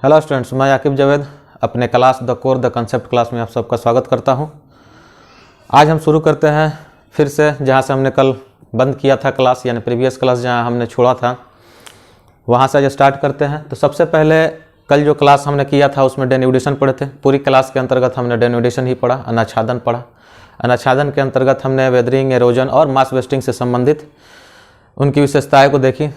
Hello students, मैं याकिब जावेद अपने class the core the concept class में आप सबका स्वागत करता हूं। आज हम शुरू करते हैं फिर से जहां से हमने कल बंद किया था क्लास, यानी प्रीवियस क्लास जहां हमने छोड़ा था वहां से आज स्टार्ट करते हैं। तो सबसे पहले कल जो क्लास हमने किया था उसमें डेनिवेशन पढ़े थे। पूरी क्लास के अंतर्गत हमने डेनिवेशन ही पढ़ा, अनाच्छादन पढ़ा। अनाच्छादन के अंतर्गत हमने वेदरिंग, एरोजन और मास वेस्टिंग से संबंधित उनकी विशेषताएँ को देखी।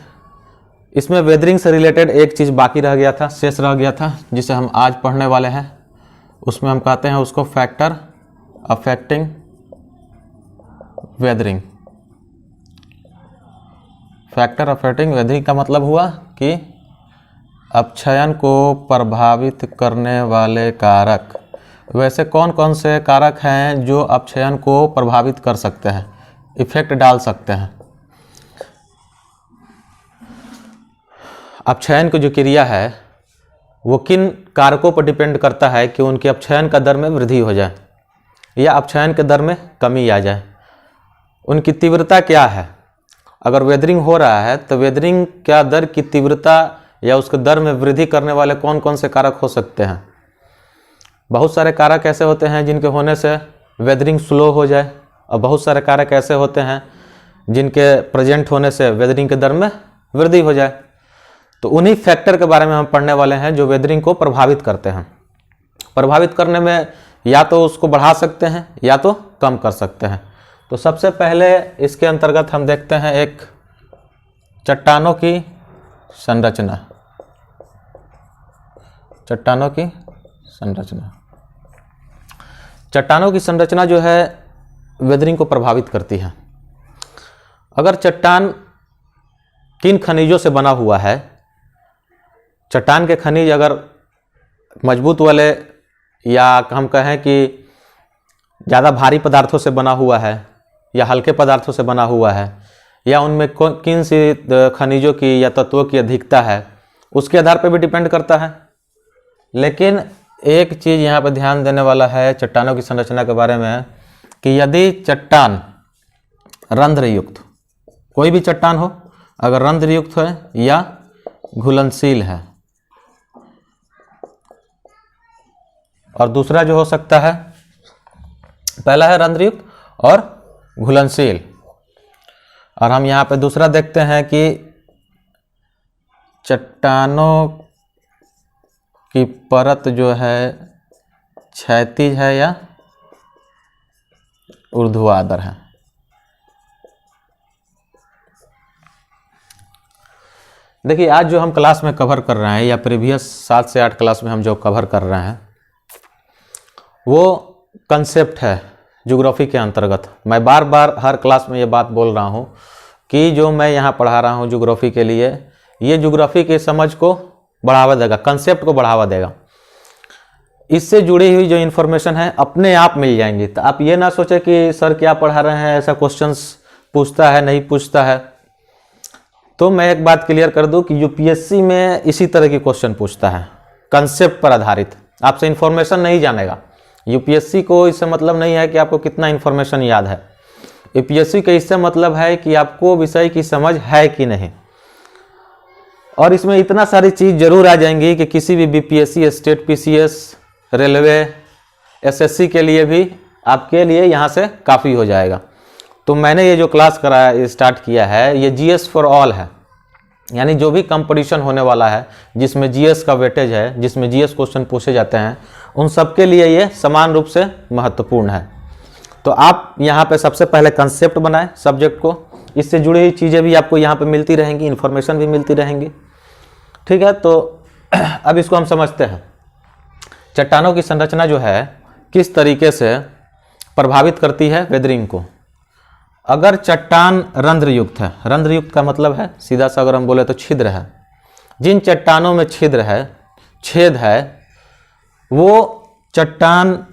इसमें वेदरिंग से रिलेटेड एक चीज़ बाकी रह गया था, शेष रह गया था, जिसे हम आज पढ़ने वाले हैं। उसमें हम कहते हैं उसको factor affecting weathering. Factor affecting weathering का मतलब हुआ कि अपक्षयन को प्रभावित करने वाले कारक। वैसे कौन कौन से कारक हैं जो अपक्षयन को प्रभावित कर सकते हैं, इफेक्ट डाल सकते हैं। अपक्षयन की जो क्रिया है वो किन कारकों पर डिपेंड करता है कि उनके अपक्षयन का दर में वृद्धि हो जाए या अपक्षयन के दर में कमी आ जाए। उनकी तीव्रता क्या है। अगर वेदरिंग हो रहा है तो वेदरिंग क्या दर की तीव्रता या उसके दर में वृद्धि करने वाले कौन कौन से कारक हो सकते हैं। बहुत सारे कारक ऐसे होते हैं जिनके होने से वेदरिंग स्लो हो जाए, और बहुत सारे कारक ऐसे होते हैं जिनके प्रेजेंट होने से वेदरिंग के दर में वृद्धि हो जाए। तो उन्हीं फैक्टर के बारे में हम पढ़ने वाले हैं जो वेदरिंग को प्रभावित करते हैं। प्रभावित करने में या तो उसको बढ़ा सकते हैं या तो कम कर सकते हैं। तो सबसे पहले इसके अंतर्गत हम देखते हैं एक चट्टानों की संरचना। चट्टानों की संरचना, चट्टानों की संरचना जो है वेदरिंग को प्रभावित करती है। अगर चट्टान किन खनिजों से बना हुआ है, चट्टान के खनिज अगर मजबूत वाले या हम कहें कि ज़्यादा भारी पदार्थों से बना हुआ है या हल्के पदार्थों से बना हुआ है, या उनमें किन सी खनिजों की या तत्वों की अधिकता है, उसके आधार पर भी डिपेंड करता है। लेकिन एक चीज़ यहाँ पर ध्यान देने वाला है चट्टानों की संरचना के बारे में कि यदि चट्टान रंध्रयुक्त, कोई भी चट्टान हो, अगर रंध्रयुक्त है या घुलनशील है, और दूसरा जो हो सकता है, पहला है रंध्रयुक्त और घुलनशील, और हम यहाँ पे दूसरा देखते हैं कि चट्टानों की परत जो है क्षैतिज है या ऊर्ध्वाधर है। देखिए, आज जो हम क्लास में कवर कर रहे हैं या प्रीवियस 7 से 8 क्लास में हम जो कवर कर रहे हैं वो कंसेप्ट है ज्योग्राफी के अंतर्गत। मैं बार बार हर क्लास में ये बात बोल रहा हूँ कि जो मैं यहाँ पढ़ा रहा हूँ ज्योग्राफी के लिए, ये ज्योग्राफी की समझ को बढ़ावा देगा, कंसेप्ट को बढ़ावा देगा। इससे जुड़ी हुई जो इन्फॉर्मेशन है अपने आप मिल जाएंगी। तो आप ये ना सोचें कि सर क्या पढ़ा रहे हैं, ऐसा क्वेश्चंस पूछता है नहीं पूछता है। तो मैं एक बात क्लियर कर दूं कि यूपीएससी में इसी तरह की क्वेश्चन पूछता है, कंसेप्ट पर आधारित। आपसे इन्फॉर्मेशन नहीं जानेगा। यूपीएससी को इससे मतलब नहीं है कि आपको कितना इन्फॉर्मेशन याद है। यूपीएससी का इससे मतलब है कि आपको विषय की समझ है कि नहीं। और इसमें इतना सारी चीज़ जरूर आ जाएंगी कि किसी भी BPSC, state PCS, railway, SSC के लिए भी आपके लिए यहाँ से काफ़ी हो जाएगा। तो मैंने ये जो क्लास कराया स्टार्ट किया है, ये जीएस फॉर ऑल है, यानी जो भी कंपटीशन होने वाला है जिसमें जीएस का वेटेज है, जिसमें जीएस क्वेश्चन पूछे जाते हैं, उन सब के लिए ये समान रूप से महत्वपूर्ण है। तो आप यहाँ पे सबसे पहले कंसेप्ट बनाएं सब्जेक्ट को, इससे जुड़ी हुई चीज़ें भी आपको यहाँ पे मिलती रहेंगी, इन्फॉर्मेशन भी मिलती रहेंगी। ठीक है, तो अब इसको हम समझते हैं। चट्टानों की संरचना जो है किस तरीके से प्रभावित करती है वेदरिंग को। अगर चट्टान रंध्रयुक्त है, रंध्रयुक्त का मतलब है सीधा सा अगर हम बोले तो छिद्र है। जिन चट्टानों में छिद्र है, छेद है, वो चट्टान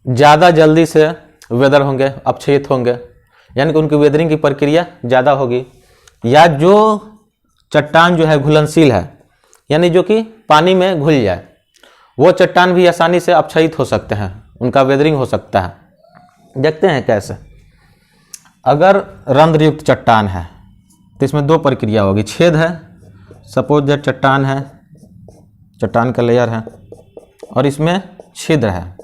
ज़्यादा जल्दी से वेदर होंगे, अपक्षयित होंगे, यानी कि उनकी वेदरिंग की प्रक्रिया ज़्यादा होगी। या जो चट्टान जो है घुलनशील है, यानी जो कि पानी में घुल जाए, वो चट्टान भी आसानी से अपक्षयित हो सकते हैं, उनका वेदरिंग हो सकता है। देखते हैं कैसे। अगर रंध्रयुक्त चट्टान है तो इसमें दो प्रक्रिया होगी। छेद है, सपोज दैट चट्टान है, चट्टान का लेयर है और इसमें छिद्र है,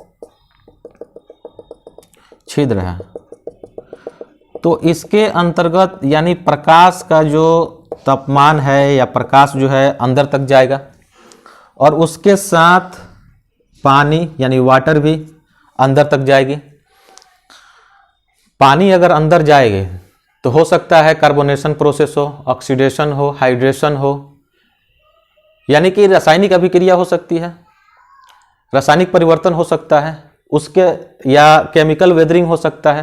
छिद्र है। तो इसके अंतर्गत यानी प्रकाश का जो तापमान है या प्रकाश जो है अंदर तक जाएगा और उसके साथ पानी यानी वाटर भी अंदर तक जाएगी। पानी अगर अंदर जाएगी तो हो सकता है कार्बोनेशन प्रोसेस हो, ऑक्सीडेशन हो, हाइड्रेशन हो, यानी कि रासायनिक अभिक्रिया हो सकती है, रासायनिक परिवर्तन हो सकता है उसके, या केमिकल वेदरिंग हो सकता है।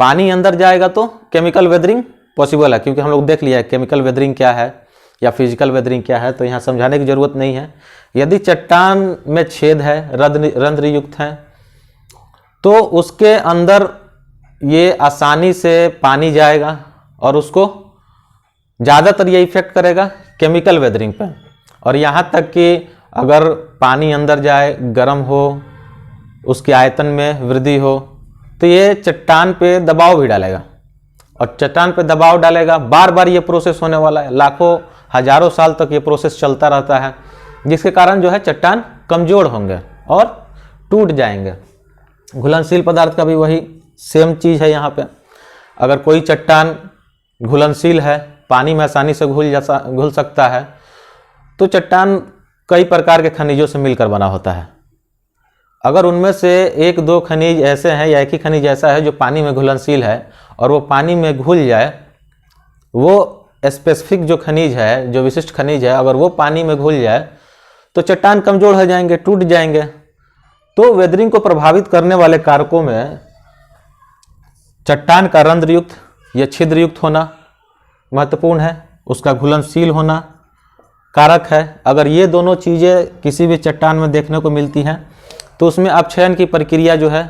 पानी अंदर जाएगा तो केमिकल वेदरिंग पॉसिबल है, क्योंकि हम लोग देख लिया है केमिकल वेदरिंग क्या है या फिजिकल वेदरिंग क्या है, तो यहाँ समझाने की जरूरत नहीं है। यदि चट्टान में छेद है, रंध्र युक्त है, तो उसके अंदर ये आसानी से पानी जाएगा और उसको ज़्यादातर ये इफेक्ट करेगा केमिकल वेदरिंग पे। और यहाँ तक कि अगर पानी अंदर जाए, गर्म हो, उसके आयतन में वृद्धि हो, तो ये चट्टान पे दबाव भी डालेगा और चट्टान पे दबाव डालेगा, बार बार ये प्रोसेस होने वाला है, लाखों हजारों साल तक ये प्रोसेस चलता रहता है, जिसके कारण जो है चट्टान कमज़ोर होंगे और टूट जाएंगे। घुलनशील पदार्थ का भी वही सेम चीज़ है यहाँ पे। अगर कोई चट्टान घुलनशील है, पानी में आसानी से घुल सकता है, तो चट्टान कई प्रकार के खनिजों से मिलकर बना होता है। अगर उनमें से एक दो खनिज ऐसे हैं या एक ही खनिज ऐसा है जो पानी में घुलनशील है और वो पानी में घुल जाए, वो स्पेसिफिक जो खनिज है, जो विशिष्ट खनिज है, अगर वो पानी में घुल जाए तो चट्टान कमज़ोर हो जाएंगे, टूट जाएंगे। तो वेदरिंग को प्रभावित करने वाले कारकों में चट्टान का रंध्रयुक्त या छिद्रयुक्त होना महत्वपूर्ण है, उसका घुलनशील होना कारक है। अगर ये दोनों चीज़ें किसी भी चट्टान में देखने को मिलती हैं तो उसमें अपक्षयन की प्रक्रिया जो है,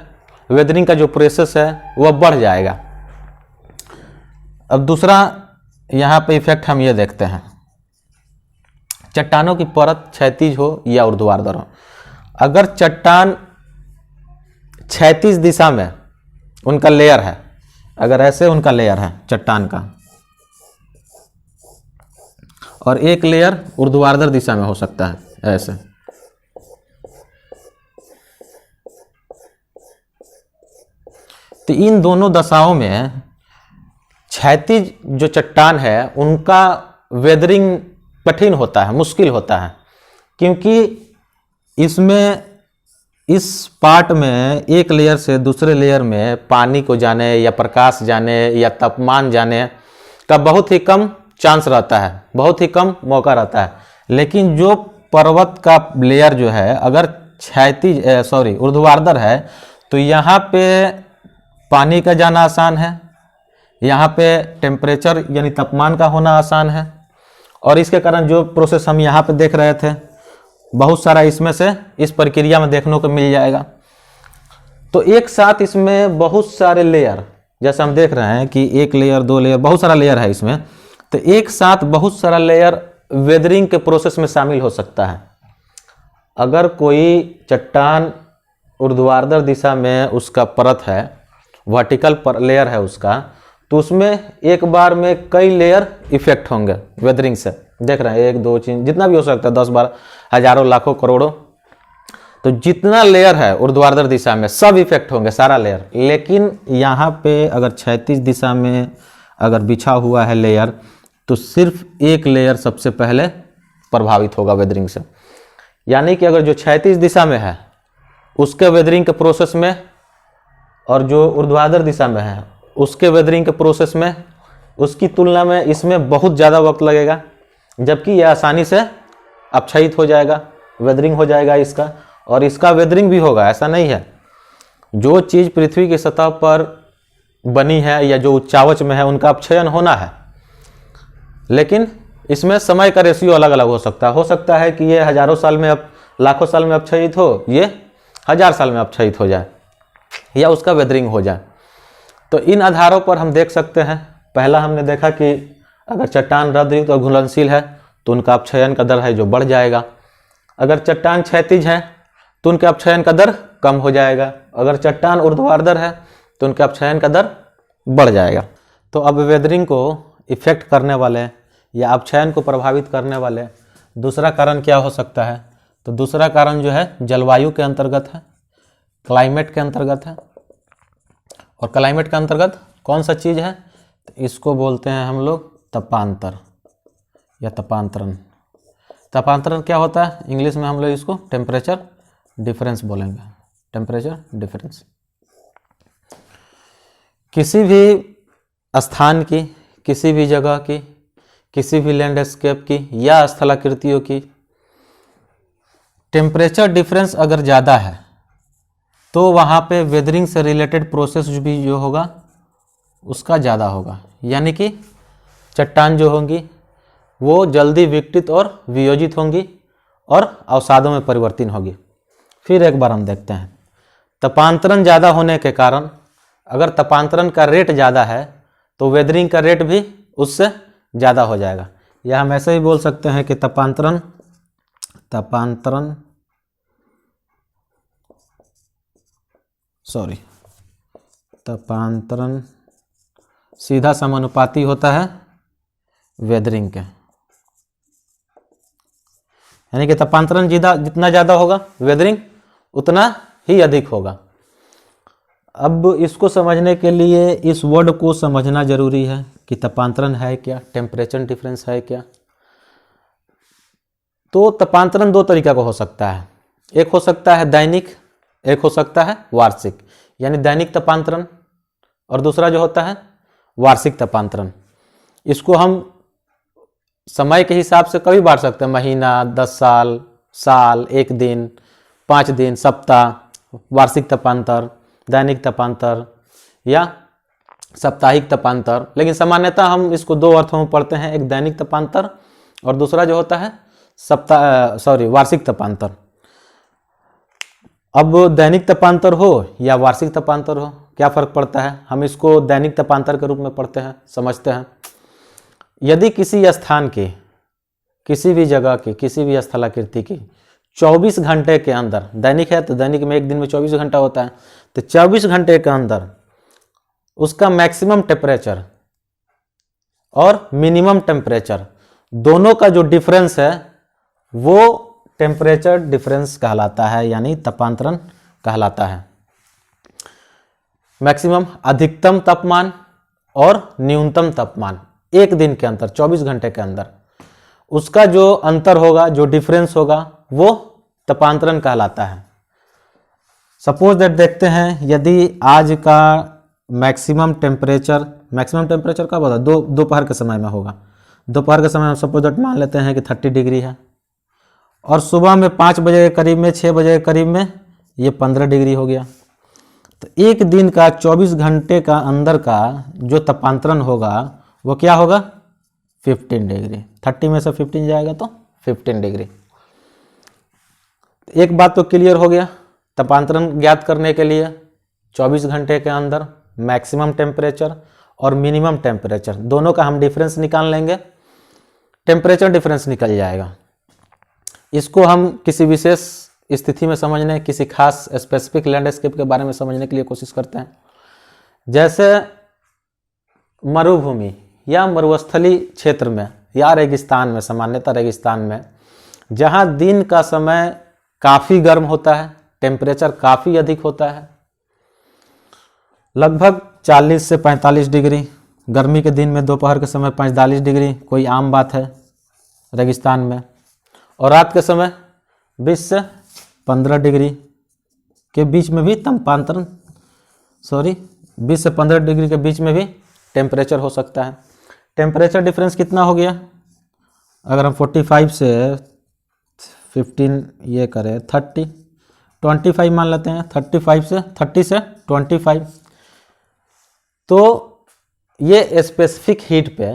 वेदरिंग का जो प्रोसेस है, वह बढ़ जाएगा। अब दूसरा यहाँ पे इफेक्ट हम ये देखते हैं, चट्टानों की परत क्षैतिज हो या ऊर्ध्वाधर हो। अगर चट्टान क्षैतिज दिशा में उनका लेयर है, अगर ऐसे उनका लेयर है चट्टान का, और एक लेयर ऊर्ध्वाधर दिशा में हो सकता है ऐसे, तो इन दोनों दशाओं में क्षैतिज जो चट्टान है उनका वेदरिंग कठिन होता है, मुश्किल होता है, क्योंकि इसमें इस पार्ट में एक लेयर से दूसरे लेयर में पानी को जाने या प्रकाश जाने या तापमान जाने का बहुत ही कम चांस रहता है, बहुत ही कम मौका रहता है। लेकिन जो पर्वत का लेयर जो है अगर क्षैतिज ऊर्ध्वाधर है तो यहाँ पे पानी का जाना आसान है, यहाँ पे टेम्परेचर यानी तापमान का होना आसान है, और इसके कारण जो प्रोसेस हम यहाँ पे देख रहे थे बहुत सारा इसमें से इस प्रक्रिया में देखने को मिल जाएगा। तो एक साथ इसमें बहुत सारे लेयर, जैसे हम देख रहे हैं कि एक लेयर, दो लेयर, बहुत सारा लेयर है इसमें, तो एक साथ बहुत सारा लेयर वेदरिंग के प्रोसेस में शामिल हो सकता है। अगर कोई चट्टान ऊर्ध्वाधर दिशा में उसका परत है, वर्टिकल लेयर है उसका, तो उसमें एक बार में कई लेयर इफेक्ट होंगे वेदरिंग से। देख रहे हैं, एक दो तीन, जितना भी हो सकता है, 10 12 हजारों लाखों करोड़ों, तो जितना लेयर है ऊर्ध्वाधर दिशा में सब इफेक्ट होंगे, सारा लेयर। लेकिन यहाँ पे अगर क्षैतिज दिशा में अगर बिछा हुआ है लेयर, तो सिर्फ एक लेयर सबसे पहले प्रभावित होगा वेदरिंग से। यानी कि अगर जो क्षैतिज दिशा में है उसके वेदरिंग के प्रोसेस में, और जो ऊर्ध्वाधर दिशा में है उसके वेदरिंग के प्रोसेस में, उसकी तुलना में इसमें बहुत ज़्यादा वक्त लगेगा, जबकि यह आसानी से अपक्षयित हो जाएगा, वेदरिंग हो जाएगा इसका, और इसका वेदरिंग भी होगा। ऐसा नहीं है, जो चीज़ पृथ्वी की सतह पर बनी है या जो उच्चावच में है उनका अपक्षयन होना है, लेकिन इसमें समय का रेशियो अलग अलग हो सकता है कि ये हजारों साल में, अब लाखों साल में अपक्षयित हो, ये 1000 साल में अपक्षयित हो जाए या उसका वेदरिंग हो जाए। तो इन आधारों पर हम देख सकते हैं, पहला हमने देखा कि अगर चट्टान रंध्रयुक्त और घुलनशील है तो उनका अपक्षयन का दर है जो बढ़ जाएगा। अगर चट्टान क्षैतिज है तो उनके अपक्षयन का दर कम हो जाएगा। अगर चट्टान ऊर्ध्वाधर है तो उनके अपक्षयन का दर बढ़ जाएगा। तो अब वेदरिंग को इफेक्ट करने वाले या अपक्षयन को प्रभावित करने वाले दूसरा कारण क्या हो सकता है? तो दूसरा कारण जो है जलवायु के अंतर्गत है, क्लाइमेट के अंतर्गत है। और क्लाइमेट के अंतर्गत कौन सा चीज़ है? तो इसको बोलते हैं हम लोग तपांतर या तपांतरण। तपांतरण क्या होता है? इंग्लिश में हम लोग इसको टेम्परेचर डिफरेंस बोलेंगे, टेम्परेचर डिफरेंस। किसी भी स्थान की, किसी भी जगह की, किसी भी लैंडस्केप की या स्थलाकृतियों की टेम्परेचर डिफरेंस अगर ज़्यादा है तो वहाँ पे वेदरिंग से रिलेटेड प्रोसेस भी जो होगा उसका ज़्यादा होगा, यानी कि चट्टान जो होंगी वो जल्दी विकटित और वियोजित होंगी और अवसादों में परिवर्तित होगी। फिर एक बार हम देखते हैं, तपांतरण ज़्यादा होने के कारण, अगर तपांतरण का रेट ज़्यादा है तो वेदरिंग का रेट भी उससे ज़्यादा हो जाएगा। या हम ऐसे ही बोल सकते हैं कि तपांतरण सीधा समानुपाती होता है वेदरिंग के, यानी कि तपांतरण जितना ज़्यादा होगा वेदरिंग उतना ही अधिक होगा। अब इसको समझने के लिए इस वर्ड को समझना जरूरी है कि तपांतरण है क्या, टेम्परेचर डिफरेंस है क्या। तो तपांतरण दो तरीका का हो सकता है, एक हो सकता है दैनिक, एक हो सकता है वार्षिक, यानी दैनिक तपांतरण, और दूसरा जो होता है वार्षिक तपांतरण। इसको हम समय के हिसाब से कभी बांट सकते हैं, महीना, 10 साल, साल, 1 दिन, 5 दिन, सप्ताह, वार्षिक तपांतर, दैनिक तपांतर या साप्ताहिक तपांतर। लेकिन सामान्यतः हम इसको दो अर्थों में पढ़ते हैं, एक दैनिक तपांतर और दूसरा जो होता है वार्षिक तपांतर। अब दैनिक तपांतर हो या वार्षिक तपांतर हो, क्या फर्क पड़ता है? हम इसको दैनिक तपांतर के रूप में पढ़ते हैं, समझते हैं। यदि किसी स्थान के, किसी भी जगह की, किसी भी स्थलाकृति की 24 घंटे के अंदर, दैनिक है तो दैनिक में एक दिन में 24 घंटा होता है, तो 24 घंटे के अंदर उसका मैक्सिमम टेम्परेचर और मिनिमम टेम्परेचर दोनों का जो डिफरेंस है वो टेम्परेचर डिफरेंस कहलाता है, यानी तपांतरण कहलाता है। मैक्सिमम अधिकतम तापमान और न्यूनतम तापमान एक दिन के अंदर, 24 घंटे के अंदर, उसका जो अंतर होगा, जो डिफरेंस होगा, वो तपांतरण कहलाता है। सपोज दैट देखते हैं, यदि आज का मैक्सिमम टेम्परेचर कब होता है? दोपहर के समय में होगा। दोपहर के समय में सपोज दैट मान लेते हैं कि 30 डिग्री है, और सुबह में 5 बजे के करीब में, 6 बजे के करीब में ये 15 डिग्री हो गया। तो एक दिन का 24 घंटे का अंदर का जो तपांतरण होगा वो क्या होगा? 15 डिग्री। 30 में से 15 जाएगा तो 15 डिग्री। एक बात तो क्लियर हो गया, तपांतरण ज्ञात करने के लिए 24 घंटे के अंदर मैक्सिमम टेम्परेचर और मिनिमम टेम्परेचर दोनों का हम डिफरेंस निकाल लेंगे, टेम्परेचर डिफरेंस निकल जाएगा। इसको हम किसी विशेष स्थिति में समझने, किसी खास स्पेसिफिक लैंडस्केप के बारे में समझने के लिए कोशिश करते हैं। जैसे मरुभूमि या मरुस्थली क्षेत्र में या रेगिस्तान में, सामान्यतः रेगिस्तान में, जहाँ दिन का समय काफ़ी गर्म होता है, टेम्परेचर काफ़ी अधिक होता है, लगभग 40 से 45 डिग्री, गर्मी के दिन में दोपहर के समय 45 डिग्री कोई आम बात है रेगिस्तान में, और रात के समय 20 से 15 डिग्री के बीच में भी तापांतरण 20 से 15 डिग्री के बीच में भी टेम्परेचर हो सकता है। टेम्परेचर डिफरेंस कितना हो गया? अगर हम 45 से 15 ये करें 25 मान लेते हैं, 30 से 25, तो ये स्पेसिफिक हीट पे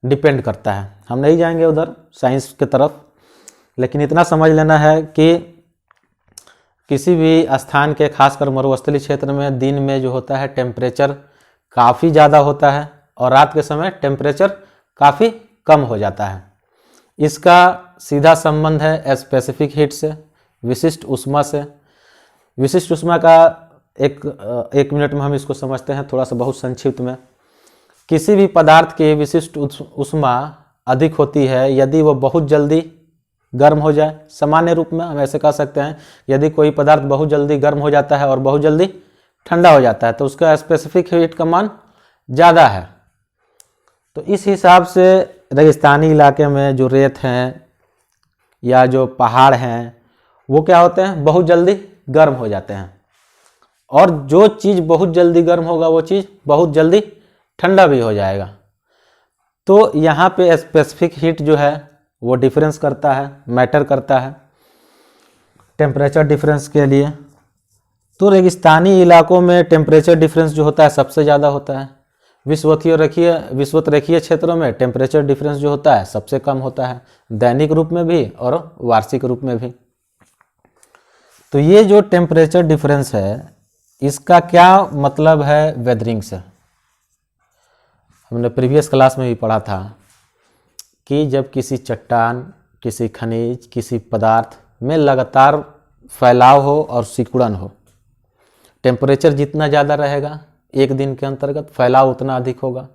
डिपेंड करता है। हम नहीं जाएंगे उधर साइंस की तरफ, लेकिन इतना समझ लेना है कि किसी भी स्थान के, खासकर मरुस्थली क्षेत्र में, दिन में जो होता है टेम्परेचर काफ़ी ज़्यादा होता है और रात के समय टेम्परेचर काफ़ी कम हो जाता है। इसका सीधा संबंध है स्पेसिफिक हीट से, विशिष्ट ऊष्मा से। विशिष्ट ऊष्मा का एक मिनट में हम इसको समझते हैं, थोड़ा सा बहुत संक्षिप्त में। किसी भी पदार्थ की विशिष्ट ऊष्मा अधिक होती है यदि वो बहुत जल्दी गर्म हो जाए। सामान्य रूप में हम ऐसे कह सकते हैं, यदि कोई पदार्थ बहुत जल्दी गर्म हो जाता है और बहुत जल्दी ठंडा हो जाता है तो उसका स्पेसिफिक हीट का मान ज़्यादा है। तो इस हिसाब से रेगिस्तानी इलाके में जो रेत हैं या जो पहाड़ हैं वो क्या होते हैं, बहुत जल्दी गर्म हो जाते हैं, और जो चीज़ बहुत जल्दी गर्म होगा वो चीज़ बहुत जल्दी ठंडा भी हो जाएगा। तो यहाँ पे स्पेसिफिक हीट जो है वो डिफरेंस करता है, मैटर करता है टेम्परेचर डिफरेंस के लिए। तो रेगिस्तानी इलाकों में टेम्परेचर डिफरेंस जो होता है सबसे ज़्यादा होता है। विषुवत रेखीय क्षेत्रों में टेम्परेचर डिफरेंस जो होता है सबसे कम होता है, दैनिक रूप में भी और वार्षिक रूप में भी। तो ये जो टेम्परेचर डिफरेंस है इसका क्या मतलब है वेदरिंग से, हमने प्रीवियस क्लास में भी पढ़ा था कि जब किसी चट्टान, किसी खनिज, किसी पदार्थ में लगातार फैलाव हो और सिकुड़न हो, टेम्परेचर जितना ज़्यादा रहेगा एक दिन के अंतर्गत फैलाव उतना अधिक होगा,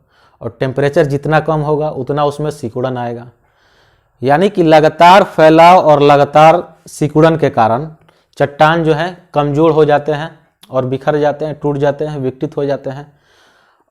और टेम्परेचर जितना कम होगा उतना उसमें सिकुड़न आएगा। यानी कि लगातार फैलाव और लगातार सिकुड़न के कारण चट्टान जो है कमज़ोर हो जाते हैं और बिखर जाते हैं, टूट जाते हैं, विकृत हो जाते हैं।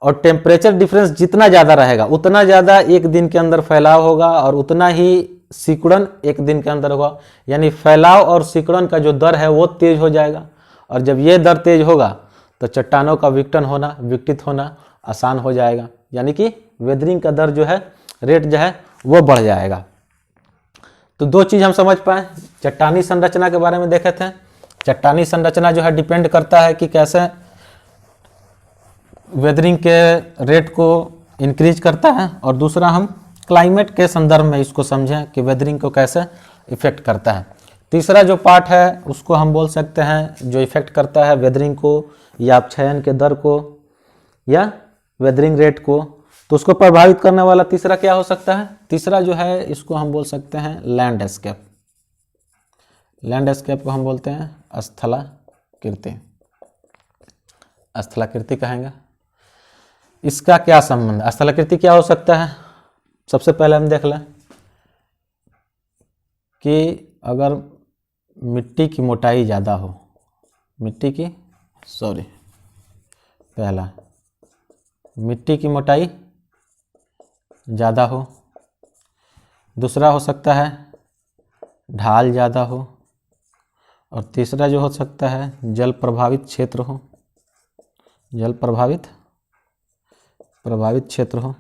और टेम्परेचर डिफरेंस जितना ज़्यादा रहेगा उतना ज़्यादा एक दिन के अंदर फैलाव होगा और उतना ही सिकुड़न एक दिन के अंदर होगा। यानी फैलाव और सिकुड़न का जो दर है वो तेज हो जाएगा, और जब ये दर तेज होगा तो चट्टानों का विकृत होना आसान हो जाएगा। यानी कि वेदरिंग का दर जो है, रेट जो है वो बढ़ जाएगा। तो दो चीज़ हम समझ पाए, चट्टानी संरचना के बारे में देखे थे। चट्टानी संरचना जो है डिपेंड करता है कि कैसे वेदरिंग के रेट को इंक्रीज करता है, और दूसरा हम क्लाइमेट के संदर्भ में इसको समझें कि वेदरिंग को कैसे इफेक्ट करता है। तीसरा जो पार्ट है उसको हम बोल सकते हैं जो इफेक्ट करता है वेदरिंग को या अपक्षयन के दर को या वेदरिंग रेट को, तो उसको प्रभावित करने वाला तीसरा क्या हो सकता है। तीसरा जो है इसको हम बोल सकते हैं लैंडस्केप। लैंडस्केप को हम बोलते हैं स्थलाकृति, स्थलाकृति कहेंगे। इसका क्या संबंध, स्थलाकृति क्या हो सकता है। सबसे पहले हम देख लें कि अगर मिट्टी की मोटाई ज़्यादा हो, पहला मिट्टी की मोटाई ज़्यादा हो, दूसरा हो सकता है ढाल ज़्यादा हो, और तीसरा जो हो सकता है जल प्रभावित क्षेत्र हो, प्रभावित क्षेत्र हो,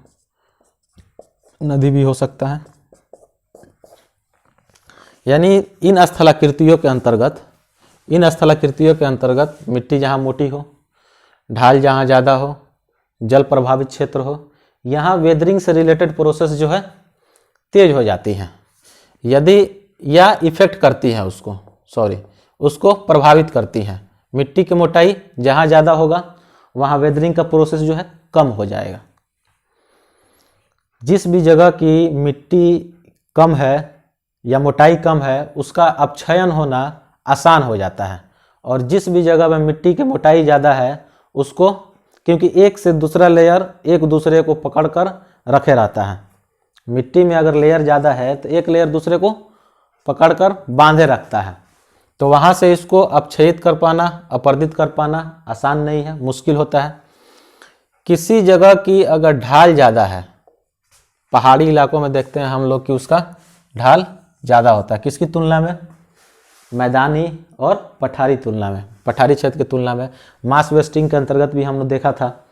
नदी भी हो सकता है। यानी इन स्थलाकृतियों के अंतर्गत मिट्टी जहाँ मोटी हो, ढाल जहाँ ज़्यादा हो, जल प्रभावित क्षेत्र हो, यहाँ वेदरिंग से रिलेटेड प्रोसेस जो है तेज हो जाती हैं, यदि या इफेक्ट करती है उसको प्रभावित करती हैं। मिट्टी की मोटाई जहाँ ज़्यादा होगा वहाँ वेदरिंग का प्रोसेस जो है कम हो जाएगा। जिस भी जगह की मिट्टी कम है या मोटाई कम है उसका अपक्षयन होना आसान हो जाता है, और जिस भी जगह में मिट्टी की मोटाई ज़्यादा है उसको, क्योंकि एक से दूसरा लेयर एक दूसरे को पकड़कर रखे रहता है। मिट्टी में अगर लेयर ज़्यादा है तो एक लेयर दूसरे को पकड़कर बांधे रखता है, तो वहाँ से इसको अपक्षयित कर पाना, अपरदित कर पाना आसान नहीं है, मुश्किल होता है। किसी जगह की अगर ढाल ज़्यादा है, पहाड़ी इलाकों में देखते हैं हम लोग कि उसका ढाल ज़्यादा होता है, किसकी तुलना में, मैदानी और पठारी क्षेत्र की तुलना में। मास वेस्टिंग के अंतर्गत भी हमने देखा था,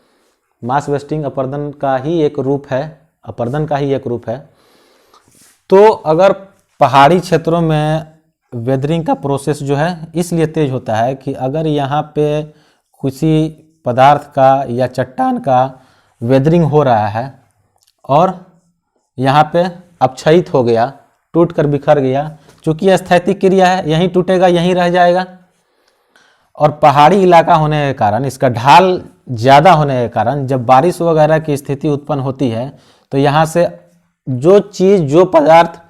मास वेस्टिंग अपरदन का ही एक रूप है। तो अगर पहाड़ी क्षेत्रों में वेदरिंग का प्रोसेस जो है इसलिए तेज होता है कि अगर यहाँ पे किसी पदार्थ का या चट्टान का वेदरिंग हो रहा है और यहाँ पे अपक्षयित हो गया, टूट कर बिखर गया, चूँकि यह स्थैतिक क्रिया है, यहीं टूटेगा यहीं रह जाएगा, और पहाड़ी इलाका होने के कारण, इसका ढाल ज़्यादा होने के कारण जब बारिश वगैरह की स्थिति उत्पन्न होती है तो यहाँ से जो पदार्थ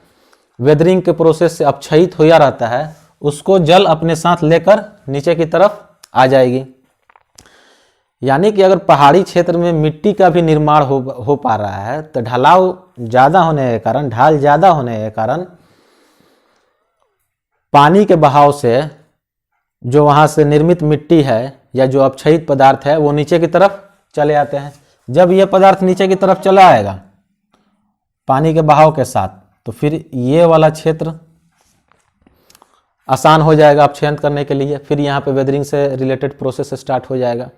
वेदरिंग के प्रोसेस से अपक्षयित होया रहता है उसको जल अपने साथ लेकर नीचे की तरफ आ जाएगी। यानी कि अगर पहाड़ी क्षेत्र में मिट्टी का भी निर्माण हो पा रहा है तो ढाल ज़्यादा होने के कारण पानी के बहाव से जो वहाँ से निर्मित मिट्टी है या जो अपक्षयित पदार्थ है वो नीचे की तरफ चले आते हैं। जब ये पदार्थ नीचे की तरफ चला आएगा पानी के बहाव के साथ, तो फिर ये वाला क्षेत्र आसान हो जाएगा अपक्षयन करने के लिए। फिर यहाँ पे वेदरिंग से रिलेटेड प्रोसेस स्टार्ट हो जाएगा।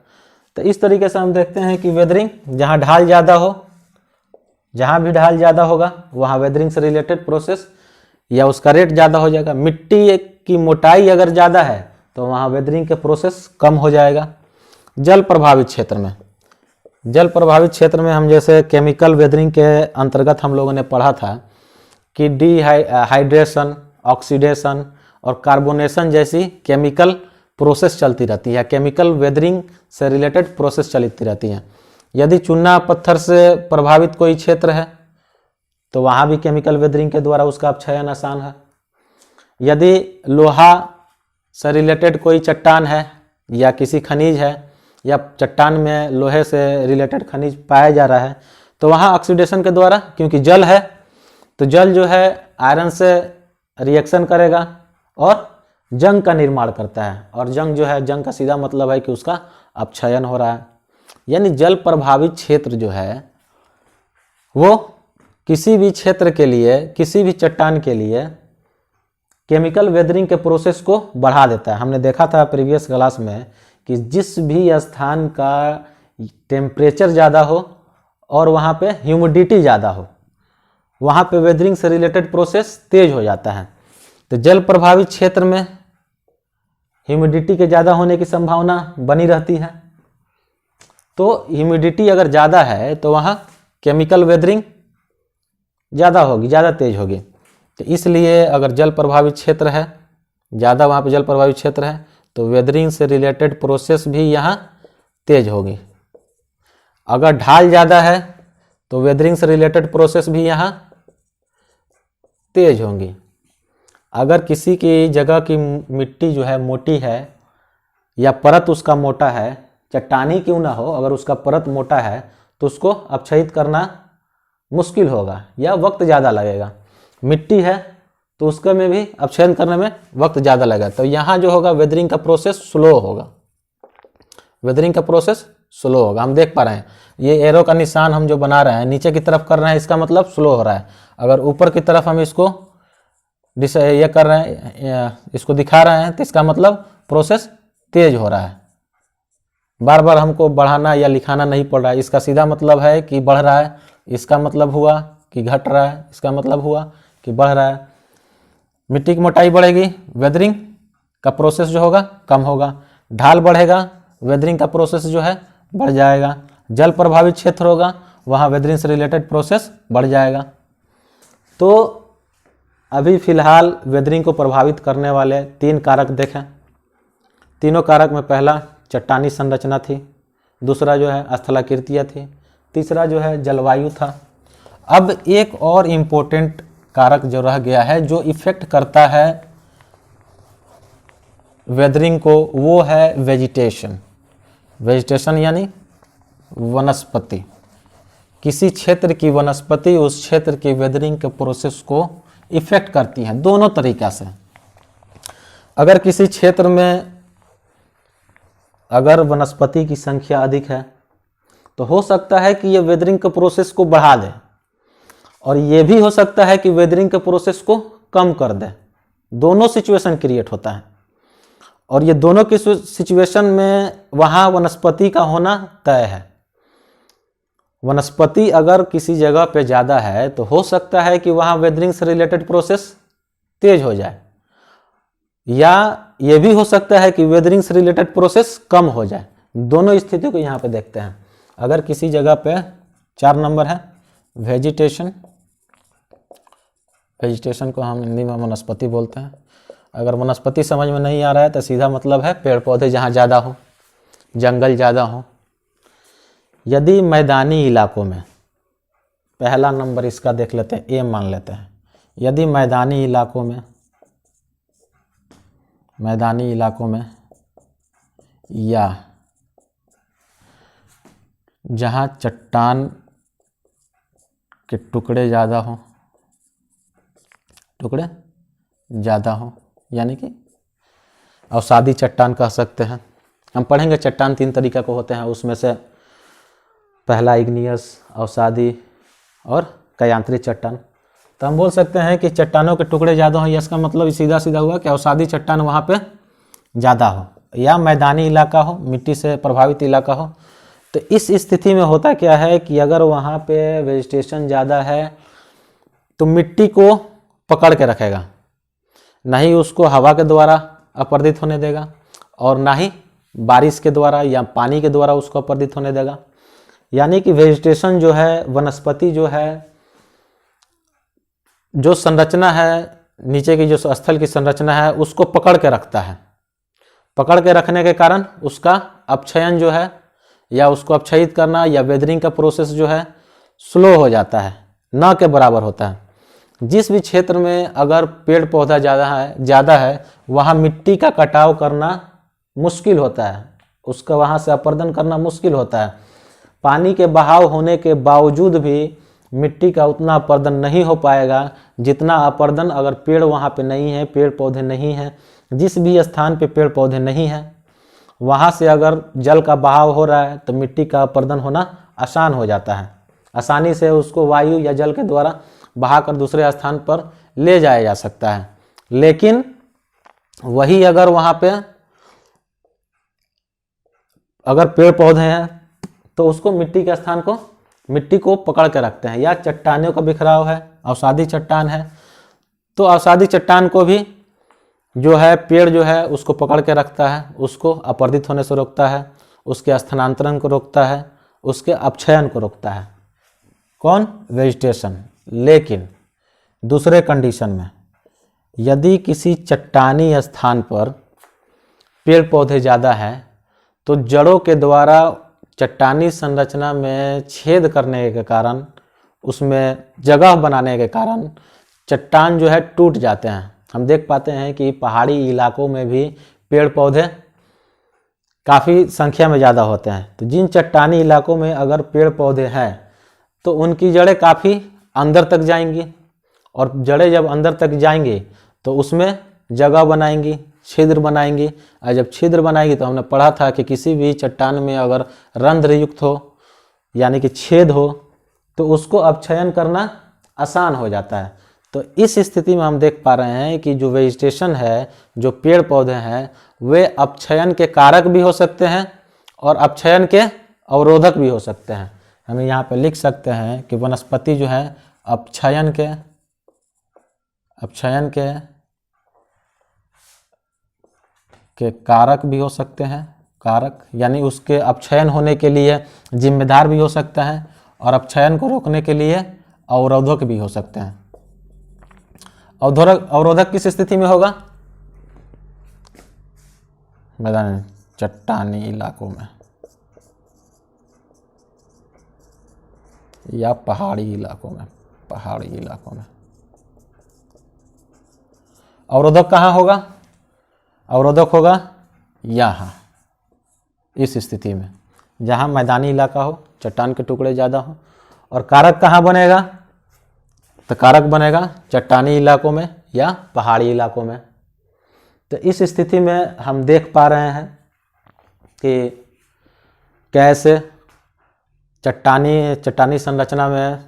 तो इस तरीके से हम देखते हैं कि वेदरिंग जहाँ ढाल ज़्यादा हो, जहाँ भी ढाल ज़्यादा होगा वहाँ वेदरिंग से रिलेटेड प्रोसेस या उसका रेट ज़्यादा हो जाएगा। मिट्टी की मोटाई अगर ज़्यादा है तो वहाँ वेदरिंग के प्रोसेस कम हो जाएगा। जल प्रभावित क्षेत्र में, जल प्रभावित क्षेत्र में हम जैसे केमिकल वेदरिंग के अंतर्गत हम लोगों ने पढ़ा था कि हाइड्रेशन, ऑक्सीडेशन और कार्बोनेशन जैसी केमिकल प्रोसेस चलती रहती है। केमिकल वेदरिंग से रिलेटेड प्रोसेस चलती रहती हैं। यदि चूना पत्थर से प्रभावित कोई क्षेत्र है तो वहाँ भी केमिकल वेदरिंग के द्वारा उसका अपक्षयन आसान है। यदि लोहा से रिलेटेड कोई चट्टान है या किसी खनिज है या चट्टान में लोहे से रिलेटेड खनिज पाया जा रहा है तो वहाँ ऑक्सीडेशन के द्वारा, क्योंकि जल है तो जल जो है आयरन से रिएक्शन करेगा और जंग का निर्माण करता है। और जंग जो है, जंग का सीधा मतलब है कि उसका अपक्षयन हो रहा है। यानी जल प्रभावित क्षेत्र जो है वो किसी भी क्षेत्र के लिए, किसी भी चट्टान के लिए केमिकल वेदरिंग के प्रोसेस को बढ़ा देता है। हमने देखा था प्रीवियस क्लास में कि जिस भी स्थान का टेम्परेचर ज़्यादा हो और वहाँ पे ह्यूमिडिटी ज़्यादा हो वहाँ पे वेदरिंग से रिलेटेड प्रोसेस तेज हो जाता है। तो जल प्रभावित क्षेत्र में ह्यूमिडिटी के ज़्यादा होने की संभावना बनी रहती है। तो ह्यूमिडिटी अगर ज़्यादा है तो वहाँ केमिकल वेदरिंग ज़्यादा होगी, ज़्यादा तेज होगी। तो इसलिए अगर जल प्रभावित क्षेत्र है ज़्यादा, वहाँ पे जल प्रभावित क्षेत्र है तो वेदरिंग से रिलेटेड प्रोसेस भी यहाँ तेज होगी। अगर ढाल ज़्यादा है तो वेदरिंग से रिलेटेड प्रोसेस भी यहाँ तेज होंगी। अगर किसी की जगह की मिट्टी जो है मोटी है या परत उसका मोटा है, चट्टानी क्यों ना हो, अगर उसका परत मोटा है तो उसको अपक्षयित करना मुश्किल होगा या वक्त ज़्यादा लगेगा। मिट्टी है तो उसके में भी अपक्षयन करने में वक्त ज़्यादा लगेगा। तो यहाँ जो होगा वेदरिंग का प्रोसेस स्लो होगा, वेदरिंग का प्रोसेस स्लो होगा। हम देख पा रहे हैं ये एरो का निशान हम जो बना रहे हैं नीचे की तरफ कर रहे हैं, इसका मतलब स्लो हो रहा है। अगर ऊपर की तरफ हम इसको ये कर रहे हैं, इसको दिखा रहे हैं तो इसका मतलब प्रोसेस तेज हो रहा है। बार बार हमको बढ़ाना या लिखाना नहीं पड़ रहा है। इसका सीधा मतलब है कि बढ़ रहा है, इसका मतलब हुआ कि घट रहा है, इसका मतलब हुआ कि बढ़ रहा है। मिट्टी की मोटाई बढ़ेगी, वेदरिंग का प्रोसेस जो होगा कम होगा। ढाल बढ़ेगा, वेदरिंग का प्रोसेस जो है बढ़ जाएगा। जल प्रभावित क्षेत्र होगा वहाँ वेदरिंग से रिलेटेड प्रोसेस बढ़ जाएगा। तो अभी फिलहाल वेदरिंग को प्रभावित करने वाले 3 कारक देखें। तीनों कारक में पहला चट्टानी संरचना थी, दूसरा जो है स्थलाकृतियाँ थी, तीसरा जो है जलवायु था। अब एक और इम्पोर्टेंट कारक जो रह गया है जो इफेक्ट करता है वेदरिंग को, वो है वेजिटेशन। वेजिटेशन यानी वनस्पति। किसी क्षेत्र की वनस्पति उस क्षेत्र की वेदरिंग के प्रोसेस को इफेक्ट करती है दोनों तरीक़ा से। अगर किसी क्षेत्र में अगर वनस्पति की संख्या अधिक है तो हो सकता है कि ये वेदरिंग के प्रोसेस को बढ़ा दे, और ये भी हो सकता है कि वेदरिंग के प्रोसेस को कम कर दे। दोनों सिचुएशन क्रिएट होता है, और ये दोनों की सिचुएशन में वहाँ वनस्पति का होना तय है। वनस्पति अगर किसी जगह पे ज़्यादा है तो हो सकता है कि वहाँ वेदरिंग से रिलेटेड प्रोसेस तेज हो जाए, या ये भी हो सकता है कि वेदरिंग से रिलेटेड प्रोसेस कम हो जाए। दोनों स्थितियों को यहाँ पे देखते हैं। अगर किसी जगह पे 4 नंबर है वेजिटेशन, वेजिटेशन को हम हिंदी में वनस्पति बोलते हैं। अगर वनस्पति समझ में नहीं आ रहा है तो सीधा मतलब है पेड़ पौधे जहाँ ज़्यादा हो, जंगल ज़्यादा हो। यदि मैदानी इलाकों में, पहला नंबर इसका देख लेते हैं, ए मान लेते हैं। यदि मैदानी इलाकों में या जहाँ चट्टान के टुकड़े ज़्यादा हो, यानी कि अवसादी चट्टान कह सकते हैं। हम पढ़ेंगे चट्टान 3 तरीका को होते हैं, उसमें से पहला इग्नियस, अवसादी और कयांत्रिक चट्टान। तो हम बोल सकते हैं कि चट्टानों के टुकड़े ज़्यादा हो, इसका मतलब सीधा सीधा हुआ कि अवसादी चट्टान वहाँ पे ज़्यादा हो, या मैदानी इलाका हो, मिट्टी से प्रभावित इलाका हो। तो इस स्थिति में होता क्या है कि अगर वहाँ पे वेजिटेशन ज़्यादा है तो मिट्टी को पकड़ के रखेगा, ना ही उसको हवा के द्वारा अपरदित होने देगा और ना ही बारिश के द्वारा या पानी के द्वारा उसको अपरदित होने देगा। यानी कि वेजिटेशन जो है, वनस्पति जो है, जो संरचना है, नीचे की जो स्थल की संरचना है उसको पकड़ के रखता है। पकड़ के रखने के कारण उसका अपक्षयन जो है, या उसको अपक्षयित करना या वेदरिंग का प्रोसेस जो है स्लो हो जाता है, न के बराबर होता है। जिस भी क्षेत्र में अगर पेड़ पौधा ज़्यादा है वहाँ मिट्टी का कटाव करना मुश्किल होता है, उसका वहाँ से अपर्दन करना मुश्किल होता है। पानी के बहाव होने के बावजूद भी मिट्टी का उतना अपर्दन नहीं हो पाएगा जितना अपर्दन अगर पेड़ वहाँ पे नहीं है, पेड़ पौधे नहीं हैं। जिस भी स्थान पे पेड़ पौधे नहीं हैं वहाँ से अगर जल का बहाव हो रहा है तो मिट्टी का अपर्दन होना आसान हो जाता है। आसानी से उसको वायु या जल के द्वारा बहाकर दूसरे स्थान पर ले जाया जा सकता है। लेकिन वही अगर वहाँ पे अगर पेड़ पौधे हैं तो उसको मिट्टी को पकड़ के रखते हैं। या चट्टानों का बिखराव है, अवसादी चट्टान है, तो अवसादी चट्टान को भी जो है पेड़ जो है उसको पकड़ के रखता है, उसको अपरदित होने से रोकता है, उसके स्थानांतरण को रोकता है, उसके अपक्षयन को रोकता है। कौन? वेजिटेशन। लेकिन दूसरे कंडीशन में यदि किसी चट्टानी स्थान पर पेड़ पौधे ज़्यादा हैं तो जड़ों के द्वारा चट्टानी संरचना में छेद करने के कारण, उसमें जगह बनाने के कारण चट्टान जो है टूट जाते हैं। हम देख पाते हैं कि पहाड़ी इलाकों में भी पेड़ पौधे काफ़ी संख्या में ज़्यादा होते हैं। तो जिन चट्टानी इलाकों में अगर पेड़ पौधे हैं तो उनकी जड़ें काफ़ी अंदर तक जाएंगी, और जड़ें जब अंदर तक जाएंगी तो उसमें जगह बनाएंगी, छिद्र बनाएंगी। और जब छिद्र बनाएंगी तो हमने पढ़ा था कि किसी भी चट्टान में अगर रंध्र युक्त हो यानी कि छेद हो तो उसको अपक्षयन करना आसान हो जाता है। तो इस स्थिति में हम देख पा रहे हैं कि जो वेजिटेशन है, जो पेड़ पौधे हैं, वे अपक्षयन के कारक भी हो सकते हैं और अपक्षयन के अवरोधक भी हो सकते हैं। हम यहाँ पे लिख सकते हैं कि वनस्पति जो है अपक्षयन के कारक भी हो सकते हैं। कारक यानी उसके अपक्षयन होने के लिए जिम्मेदार भी हो सकता है, और अपक्षयन को रोकने के लिए अवरोधक भी हो सकते हैं। अवरोधक किस स्थिति में होगा? मैदान चट्टानी इलाकों में या पहाड़ी इलाकों में। अवरोधक कहाँ होगा? अवरोधक होगा यहाँ, इस स्थिति में जहाँ मैदानी इलाका हो, चट्टान के टुकड़े ज़्यादा हो। और कारक कहाँ बनेगा? तो कारक बनेगा चट्टानी इलाकों में या पहाड़ी इलाकों में। तो इस स्थिति में हम देख पा रहे हैं कि कैसे चट्टानी संरचना में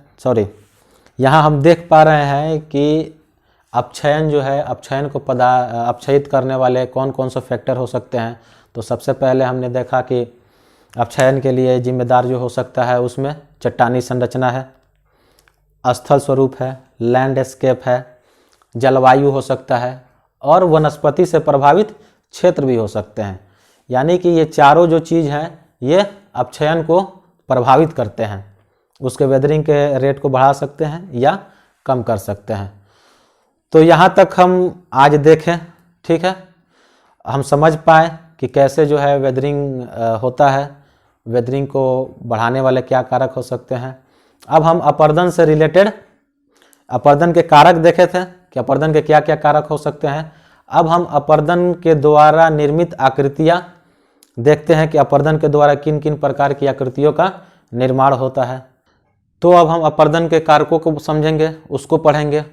यहाँ हम देख पा रहे हैं कि अपक्षयन जो है, अपक्षयन को अपक्षयित करने वाले कौन कौन से फैक्टर हो सकते हैं। तो सबसे पहले हमने देखा कि अपक्षयन के लिए जिम्मेदार जो हो सकता है उसमें चट्टानी संरचना है, स्थल स्वरूप है, लैंडस्केप है, जलवायु हो सकता है, और वनस्पति से प्रभावित क्षेत्र भी हो सकते हैं। यानी कि ये चारों जो चीज़ हैं ये अपक्षयन को प्रभावित करते हैं, उसके वेदरिंग के रेट को बढ़ा सकते हैं या कम कर सकते हैं। तो यहाँ तक हम आज देखें, ठीक है, हम समझ पाए कि कैसे जो है वेदरिंग होता है, वेदरिंग को बढ़ाने वाले क्या कारक हो सकते हैं। अब हम अपर्दन से रिलेटेड अपर्दन के कारक देखे थे कि अपर्दन के क्या क्या कारक हो सकते हैं। अब हम अपर्दन के द्वारा निर्मित आकृतियाँ देखते हैं कि अपर्दन के द्वारा किन किन प्रकार की आकृतियों का निर्माण होता है। तो अब हम अपर्दन के कारकों को समझेंगे, उसको पढ़ेंगे।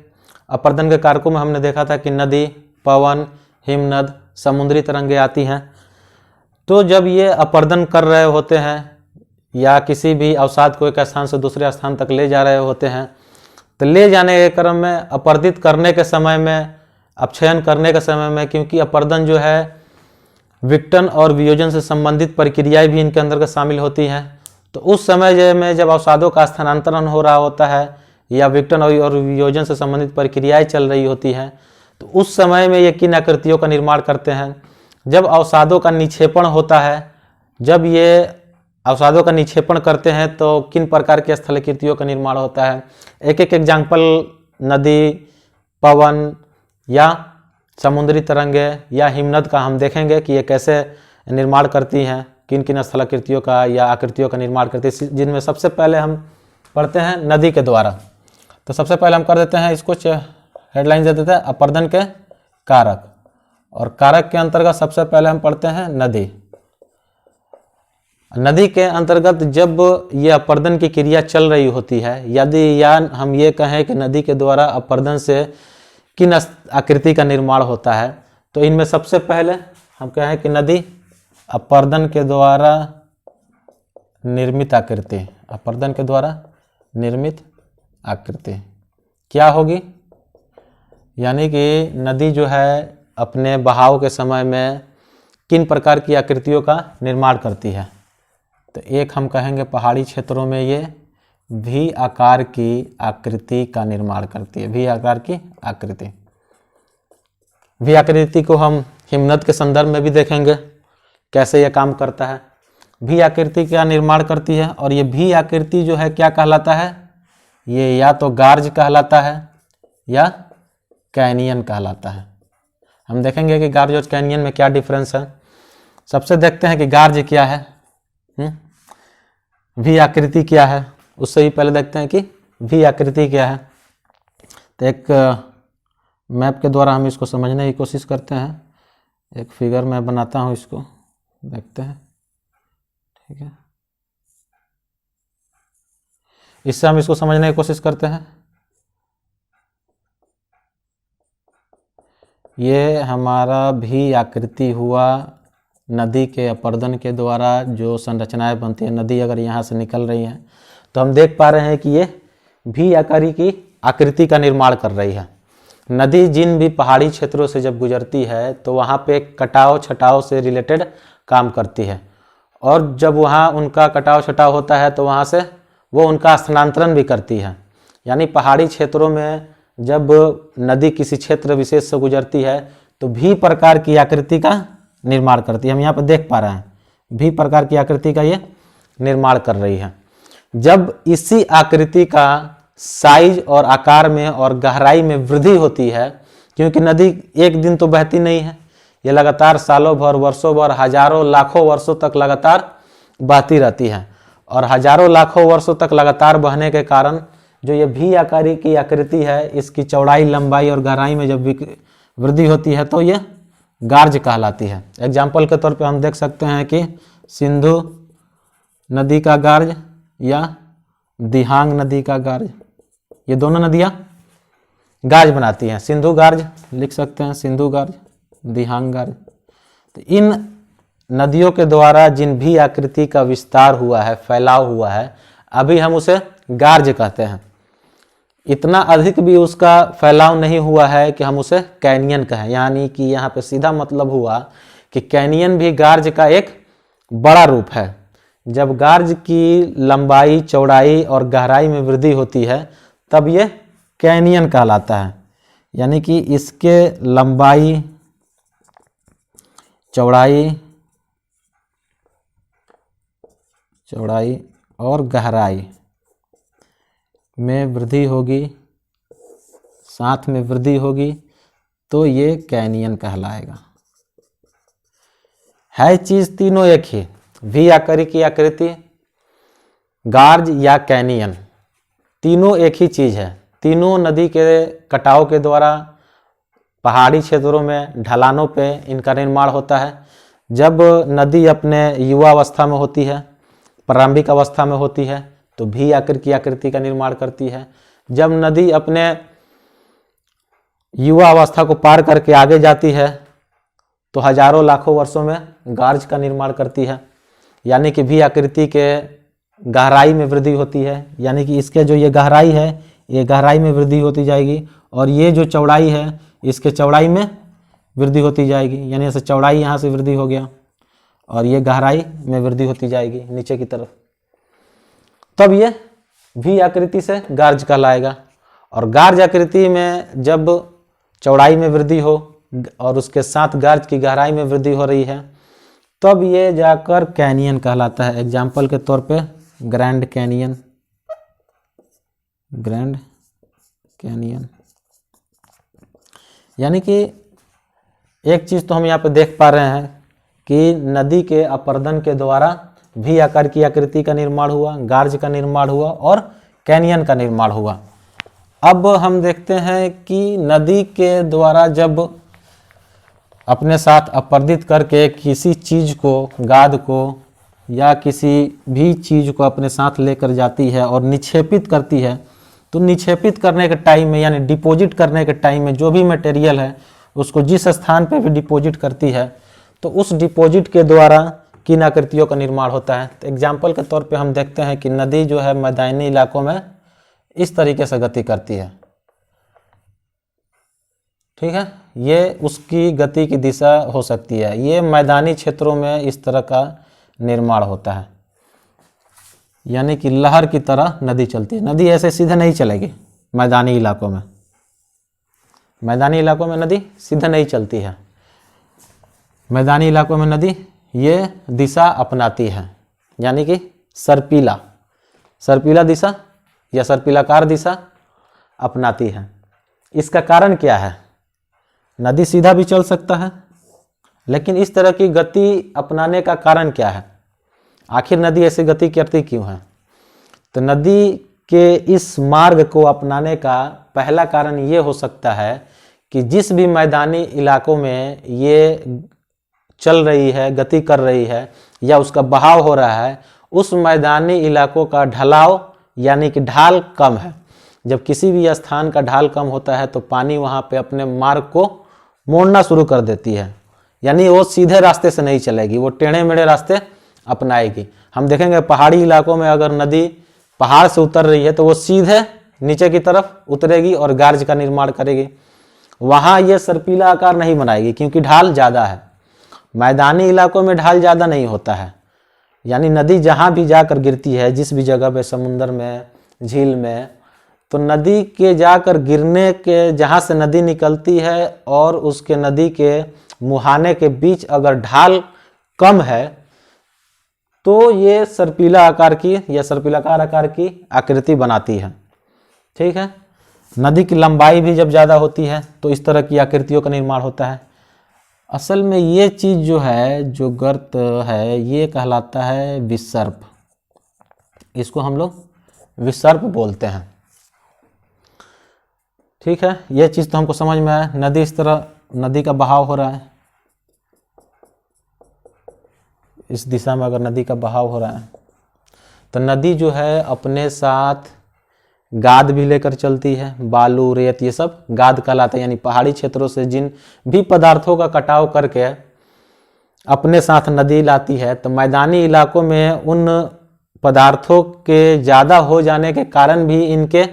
अपर्दन के कारकों में हमने देखा था कि नदी, पवन, हिमनद, समुद्री तरंगे आती हैं। तो जब ये अपर्दन कर रहे होते हैं या किसी भी अवसाद को एक स्थान से दूसरे स्थान तक ले जा रहे होते हैं, तो ले जाने के क्रम में, अपर्दित करने के समय में, अपक्षयन करने के समय में, क्योंकि अपर्दन जो है विघटन और वियोजन से संबंधित प्रक्रियाएं भी इनके अंतर्गत शामिल होती हैं। तो उस समय में जब अवसादों का स्थानांतरण हो रहा होता है या विघटन और वियोजन से संबंधित प्रक्रियाएं चल रही होती हैं, तो उस समय में ये किन आकृतियों का निर्माण करते हैं। जब अवसादों का निक्षेपण होता है, जब ये अवसादों का निक्षेपण करते हैं तो किन प्रकार की स्थलाकृतियों का निर्माण होता है। एक एक एग्जाम्पल नदी, पवन या समुद्री तरंगे या हिमनद का हम देखेंगे कि ये कैसे निर्माण करती हैं, किन किन स्थलाकृतियों का या आकृतियों का निर्माण करती है, जिनमें सबसे पहले हम पढ़ते हैं नदी के द्वारा। तो सबसे पहले हम कर देते हैं, इसको हेडलाइन दे देते हैं अपर्दन के कारक, और कारक के अंतर्गत सबसे पहले हम पढ़ते हैं नदी। नदी के अंतर्गत जब ये अपर्दन की क्रिया चल रही होती है, यदि या हम ये कहें कि नदी के द्वारा अपर्दन से किन आकृति का निर्माण होता है, तो इनमें सबसे पहले हम कहें कि नदी अपर्दन के द्वारा निर्मित आकृति, अपर्दन के द्वारा निर्मित आकृति क्या होगी, यानी कि नदी जो है अपने बहाव के समय में किन प्रकार की आकृतियों का निर्माण करती है। तो एक हम कहेंगे पहाड़ी क्षेत्रों में ये भी आकार की आकृति का निर्माण करती है, भी आकार की आकृति। भी आकृति को हम हिमनद के संदर्भ में भी देखेंगे कैसे यह काम करता है। भी आकृति का निर्माण करती है, और ये भी आकृति जो है क्या कहलाता है, ये या तो गार्ज कहलाता है या कैनियन कहलाता है। हम देखेंगे कि गार्ज और कैनियन में क्या डिफरेंस है। सबसे देखते हैं कि गार्ज क्या है, भी आकृति क्या है, उससे ही पहले देखते हैं कि भी आकृति क्या है। तो एक मैप के द्वारा हम इसको समझने की कोशिश करते हैं। एक फिगर मैं बनाता हूँ, इसको देखते हैं, ठीक है। इससे हम इसको समझने की कोशिश करते हैं। ये हमारा भी आकृति हुआ नदी के अपर्दन के द्वारा जो संरचनाएं बनती है। नदी अगर यहाँ से निकल रही है तो हम देख पा रहे हैं कि ये भी आकारी की आकृति का निर्माण कर रही है। नदी जिन भी पहाड़ी क्षेत्रों से जब गुजरती है तो वहाँ पे कटाव छटाव से रिलेटेड काम करती है, और जब वहाँ उनका कटाव छटाव होता है तो वहाँ से वो उनका स्थानांतरण भी करती है। यानी पहाड़ी क्षेत्रों में जब नदी किसी क्षेत्र विशेष से गुजरती है तो भी प्रकार की आकृति का निर्माण करती है। हम यहाँ पर देख पा रहे हैं भी प्रकार की आकृति का ये निर्माण कर रही है। जब इसी आकृति का साइज और आकार में और गहराई में वृद्धि होती है, क्योंकि नदी एक दिन तो बहती नहीं है, ये लगातार सालों भर, वर्षों भर, हजारों लाखों वर्षों तक लगातार बहती रहती है, और हजारों लाखों वर्षों तक लगातार बहने के कारण जो ये भी आकारी की आकृति है, इसकी चौड़ाई, लंबाई और गहराई में जब वृद्धि होती है तो ये गार्ज कहलाती है। एग्जाम्पल के तौर पे हम देख सकते हैं कि सिंधु नदी का गार्ज या दिहांग नदी का गार्ज, ये दोनों नदियाँ गार्ज बनाती हैं। सिंधु गार्ज लिख सकते हैं, सिंधु गार्ज, दिहांग गार्ज। तो इन नदियों के द्वारा जिन भी आकृति का विस्तार हुआ है, फैलाव हुआ है, अभी हम उसे गार्ज कहते हैं। इतना अधिक भी उसका फैलाव नहीं हुआ है कि हम उसे कैनियन कहें। यानी कि यहाँ पे सीधा मतलब हुआ कि कैनियन भी गार्ज का एक बड़ा रूप है। जब गार्ज की लंबाई, चौड़ाई और गहराई में वृद्धि होती है तब ये कैनियन कहलाता है। यानी कि इसके लंबाई, चौड़ाई और गहराई में वृद्धि होगी, साथ में वृद्धि होगी, तो ये कैनियन कहलाएगा। है चीज तीनों एक ही, भी आकारी की आकृति, गार्ज या कैनियन, तीनों एक ही चीज है। तीनों नदी के कटाव के द्वारा पहाड़ी क्षेत्रों में, ढलानों पे इनका निर्माण होता है। जब नदी अपने युवा अवस्था में होती है, प्रारंभिक अवस्था में होती है, तो भी आकार की आकृति का निर्माण करती है। जब नदी अपने युवा अवस्था को पार करके आगे जाती है तो हजारों लाखों वर्षों में गार्ज का निर्माण करती है, यानी कि भी आकृति के गहराई में वृद्धि होती है, यानी कि इसके जो ये गहराई है ये गहराई में वृद्धि होती जाएगी, और ये जो चौड़ाई है इसके चौड़ाई में वृद्धि होती जाएगी, यानी ऐसे चौड़ाई यहाँ से वृद्धि हो गया और ये गहराई में वृद्धि होती जाएगी नीचे की तरफ, तब ये भी आकृति से गार्ज कहलाएगा। और गार्ज आकृति में जब चौड़ाई में वृद्धि हो और उसके साथ गार्ज की गहराई में वृद्धि हो रही है तब ये जाकर कैनियन कहलाता है। एग्जाम्पल के तौर पे ग्रैंड कैनियन, ग्रैंड कैनियन। यानी कि एक चीज़ तो हम यहाँ पे देख पा रहे हैं कि नदी के अपर्दन के द्वारा भी आकार की आकृति का निर्माण हुआ, गार्ज का निर्माण हुआ और कैनियन का निर्माण हुआ। अब हम देखते हैं कि नदी के द्वारा जब अपने साथ अपर्दित करके किसी चीज़ को, गाद को या किसी भी चीज़ को अपने साथ लेकर जाती है और निक्षेपित करती है, तो निक्षेपित करने के टाइम में यानी डिपॉजिट करने के टाइम में जो भी मटेरियल है उसको जिस स्थान पे भी डिपॉजिट करती है तो उस डिपॉजिट के द्वारा किन आकृतियों का निर्माण होता है। तो एग्जाम्पल के तौर पे हम देखते हैं कि नदी जो है मैदानी इलाकों में इस तरीके से गति करती है, ठीक है, ये उसकी गति की दिशा हो सकती है। ये मैदानी क्षेत्रों में इस तरह का निर्माण होता है, यानी कि लहर की तरह नदी चलती है। नदी ऐसे सीधे नहीं चलेगी मैदानी इलाकों में, मैदानी इलाकों में नदी सीधे नहीं चलती है। मैदानी इलाकों में नदी ये दिशा अपनाती है, यानी कि सर्पिला, सर्पिला दिशा या सर्पिलाकार दिशा अपनाती है। इसका कारण क्या है? नदी सीधा भी चल सकता है, लेकिन इस तरह की गति अपनाने का कारण क्या है? आखिर नदी ऐसी गति करती क्यों है? तो नदी के इस मार्ग को अपनाने का पहला कारण ये हो सकता है कि जिस भी मैदानी इलाकों में ये चल रही है, गति कर रही है या उसका बहाव हो रहा है, उस मैदानी इलाकों का ढलाव यानी कि ढाल कम है। जब किसी भी स्थान का ढाल कम होता है तो पानी वहाँ पे अपने मार्ग को मोड़ना शुरू कर देती है, यानी वो सीधे रास्ते से नहीं चलेगी, वो टेढ़े मेढ़े रास्ते अपनाएगी। हम देखेंगे पहाड़ी इलाकों में अगर नदी पहाड़ से उतर रही है तो वो सीधे नीचे की तरफ उतरेगी और गार्ज का निर्माण करेगी। वहाँ ये सर्पिला आकार नहीं बनाएगी क्योंकि ढाल ज़्यादा है। मैदानी इलाकों में ढाल ज़्यादा नहीं होता है, यानी नदी जहाँ भी जाकर गिरती है, जिस भी जगह पे, समुंदर में, झील में, तो नदी के जाकर गिरने के जहाँ से नदी निकलती है और उसके नदी के मुहाने के बीच अगर ढाल कम है तो ये सर्पिला आकार की या सर्पिलाकार आकार की आकृति बनाती है, ठीक है। नदी की लंबाई भी जब ज़्यादा होती है तो इस तरह की आकृतियों का निर्माण होता है। असल में ये चीज़ जो है, जो गर्त है, ये कहलाता है विसर्प। इसको हम लोग विसर्प बोलते हैं, ठीक है। ये चीज़ तो हमको समझ में आया। नदी इस तरह, नदी का बहाव हो रहा है, इस दिशा में अगर नदी का बहाव हो रहा है तो नदी जो है अपने साथ गाद भी लेकर चलती है। बालू, रेत, ये सब गाद कहलाता है, यानी पहाड़ी क्षेत्रों से जिन भी पदार्थों का कटाव करके अपने साथ नदी लाती है, तो मैदानी इलाकों में उन पदार्थों के ज़्यादा हो जाने के कारण भी इनके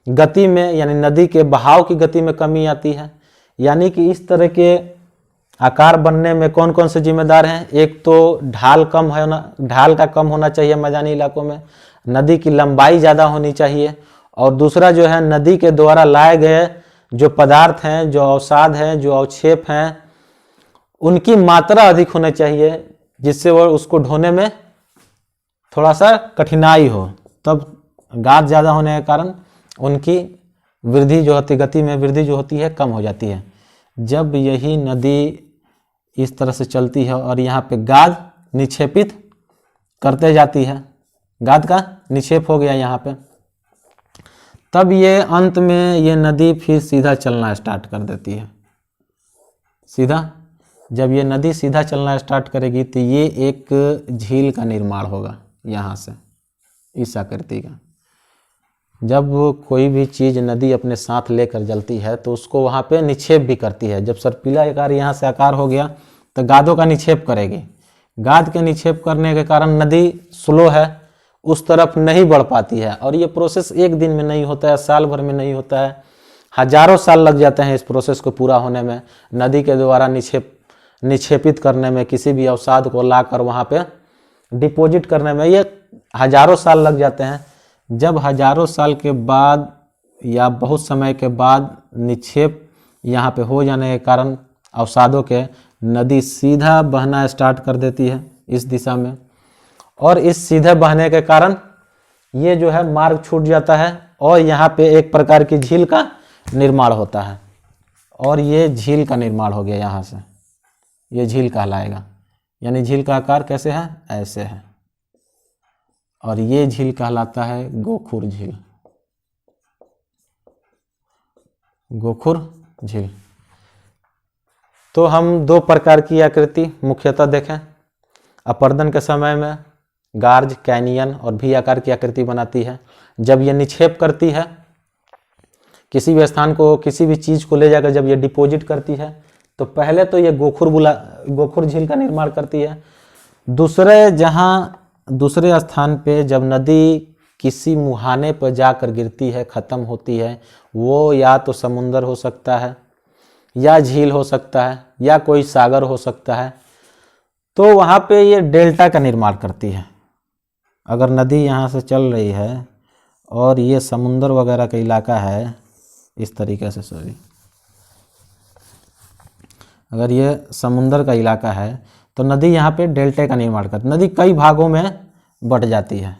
गति में यानी नदी के बहाव की गति में कमी आती है। यानी कि इस तरह के आकार बनने में कौन कौन से जिम्मेदार हैं? एक तो ढाल कम है ना, ढाल का कम होना चाहिए मैदानी इलाकों में, नदी की लंबाई ज़्यादा होनी चाहिए, और दूसरा जो है नदी के द्वारा लाए गए जो पदार्थ हैं, जो अवसाद हैं, जो अवक्षेप हैं, उनकी मात्रा अधिक होनी चाहिए, जिससे वो उसको ढोने में थोड़ा सा कठिनाई हो। तब गाद ज़्यादा होने के कारण उनकी वृद्धि जो होती, गति में वृद्धि जो होती है, कम हो जाती है। जब यही नदी इस तरह से चलती है और यहाँ पे गाद निक्षेपित करते जाती है, गाद का निक्षेप हो गया यहाँ पे, तब ये अंत में ये नदी फिर सीधा चलना स्टार्ट कर देती है। सीधा, जब ये नदी सीधा चलना स्टार्ट करेगी तो ये एक झील का निर्माण होगा यहाँ से, इस आकृति का। जब कोई भी चीज़ नदी अपने साथ लेकर चलती है तो उसको वहाँ पे निक्षेप भी करती है। जब सर्पिला आकार यहाँ से आकार हो गया तो गादों का निक्षेप करेगी। गाद के निक्षेप करने के कारण नदी स्लो है, उस तरफ नहीं बढ़ पाती है। और ये प्रोसेस एक दिन में नहीं होता है, साल भर में नहीं होता है, हजारों साल लग जाते हैं इस प्रोसेस को पूरा होने में। नदी के द्वारा निक्षेपित करने में, किसी भी अवसाद को लाकर वहाँ पे डिपॉजिट करने में ये हजारों साल लग जाते हैं। जब हजारों साल के बाद या बहुत समय के बाद निक्षेप यहाँ पे हो जाने के कारण अवसादों के, नदी सीधा बहना स्टार्ट कर देती है इस दिशा में। और इस सीधे बहने के कारण ये जो है मार्ग छूट जाता है और यहाँ पे एक प्रकार की झील का निर्माण होता है। और ये झील का निर्माण हो गया, यहाँ से ये झील कहलाएगा। यानी झील का आकार कैसे है, ऐसे है। और ये झील कहलाता है गोखुर झील। गोखुर झील। तो हम दो प्रकार की आकृति मुख्यतः देखें। अपर्दन के समय में गार्ज, कैनियन और भी आकार की आकृति बनाती है। जब ये निक्षेप करती है किसी भी स्थान को, किसी भी चीज को ले जाकर जब ये डिपॉजिट करती है तो पहले तो ये गोखुर झील का निर्माण करती है। दूसरे स्थान पे जब नदी किसी मुहाने पर जाकर गिरती है, ख़त्म होती है, वो या तो समुंदर हो सकता है या झील हो सकता है या कोई सागर हो सकता है, तो वहाँ पे ये डेल्टा का निर्माण करती है। अगर नदी यहाँ से चल रही है और ये समुंदर वगैरह का इलाका है इस तरीके से, सॉरी, अगर ये समुंदर का इलाका है तो नदी यहाँ पे डेल्टा का निर्माण करती है। नदी कई भागों में बट जाती है।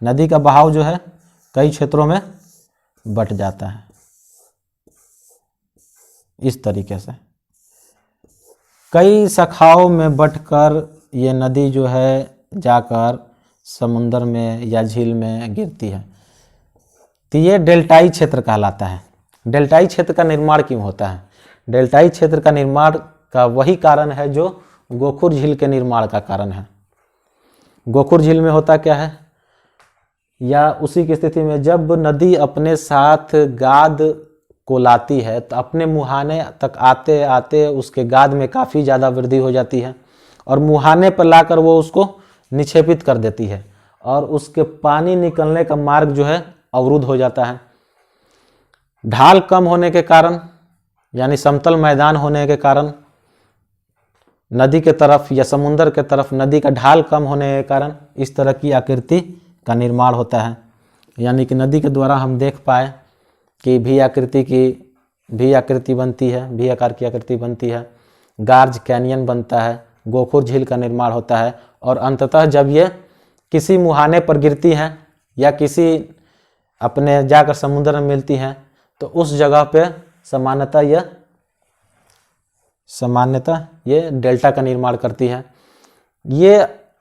नदी का बहाव जो है कई क्षेत्रों में बट जाता है इस तरीके से। कई शाखाओं में बटकर ये नदी जो है जाकर समुंदर में या झील में गिरती है, तो ये डेल्टाई क्षेत्र कहलाता है। डेल्टाई क्षेत्र का निर्माण क्यों होता है? डेल्टाई क्षेत्र का निर्माण का वही कारण है जो गोखुर झील के निर्माण का कारण है। गोखुर झील में होता क्या है, या उसी की स्थिति में जब नदी अपने साथ गाद को लाती है तो अपने मुहाने तक आते आते उसके गाद में काफ़ी ज़्यादा वृद्धि हो जाती है और मुहाने पर लाकर वो उसको निक्षेपित कर देती है और उसके पानी निकलने का मार्ग जो है अवरुद्ध हो जाता है। ढाल कम होने के कारण, यानी समतल मैदान होने के कारण, नदी के तरफ या समुंदर के तरफ नदी का ढाल कम होने के कारण इस तरह की आकृति का निर्माण होता है। यानी कि नदी के द्वारा हम देख पाए कि भी आकृति बनती है, भी आकार की आकृति बनती है, गार्ज, कैनियन बनता है, गोखुर झील का निर्माण होता है और अंततः जब ये किसी मुहाने पर गिरती हैं या किसी अपने जाकर समुद्र में मिलती हैं तो उस जगह पे सामान्यतः ये डेल्टा का निर्माण करती है।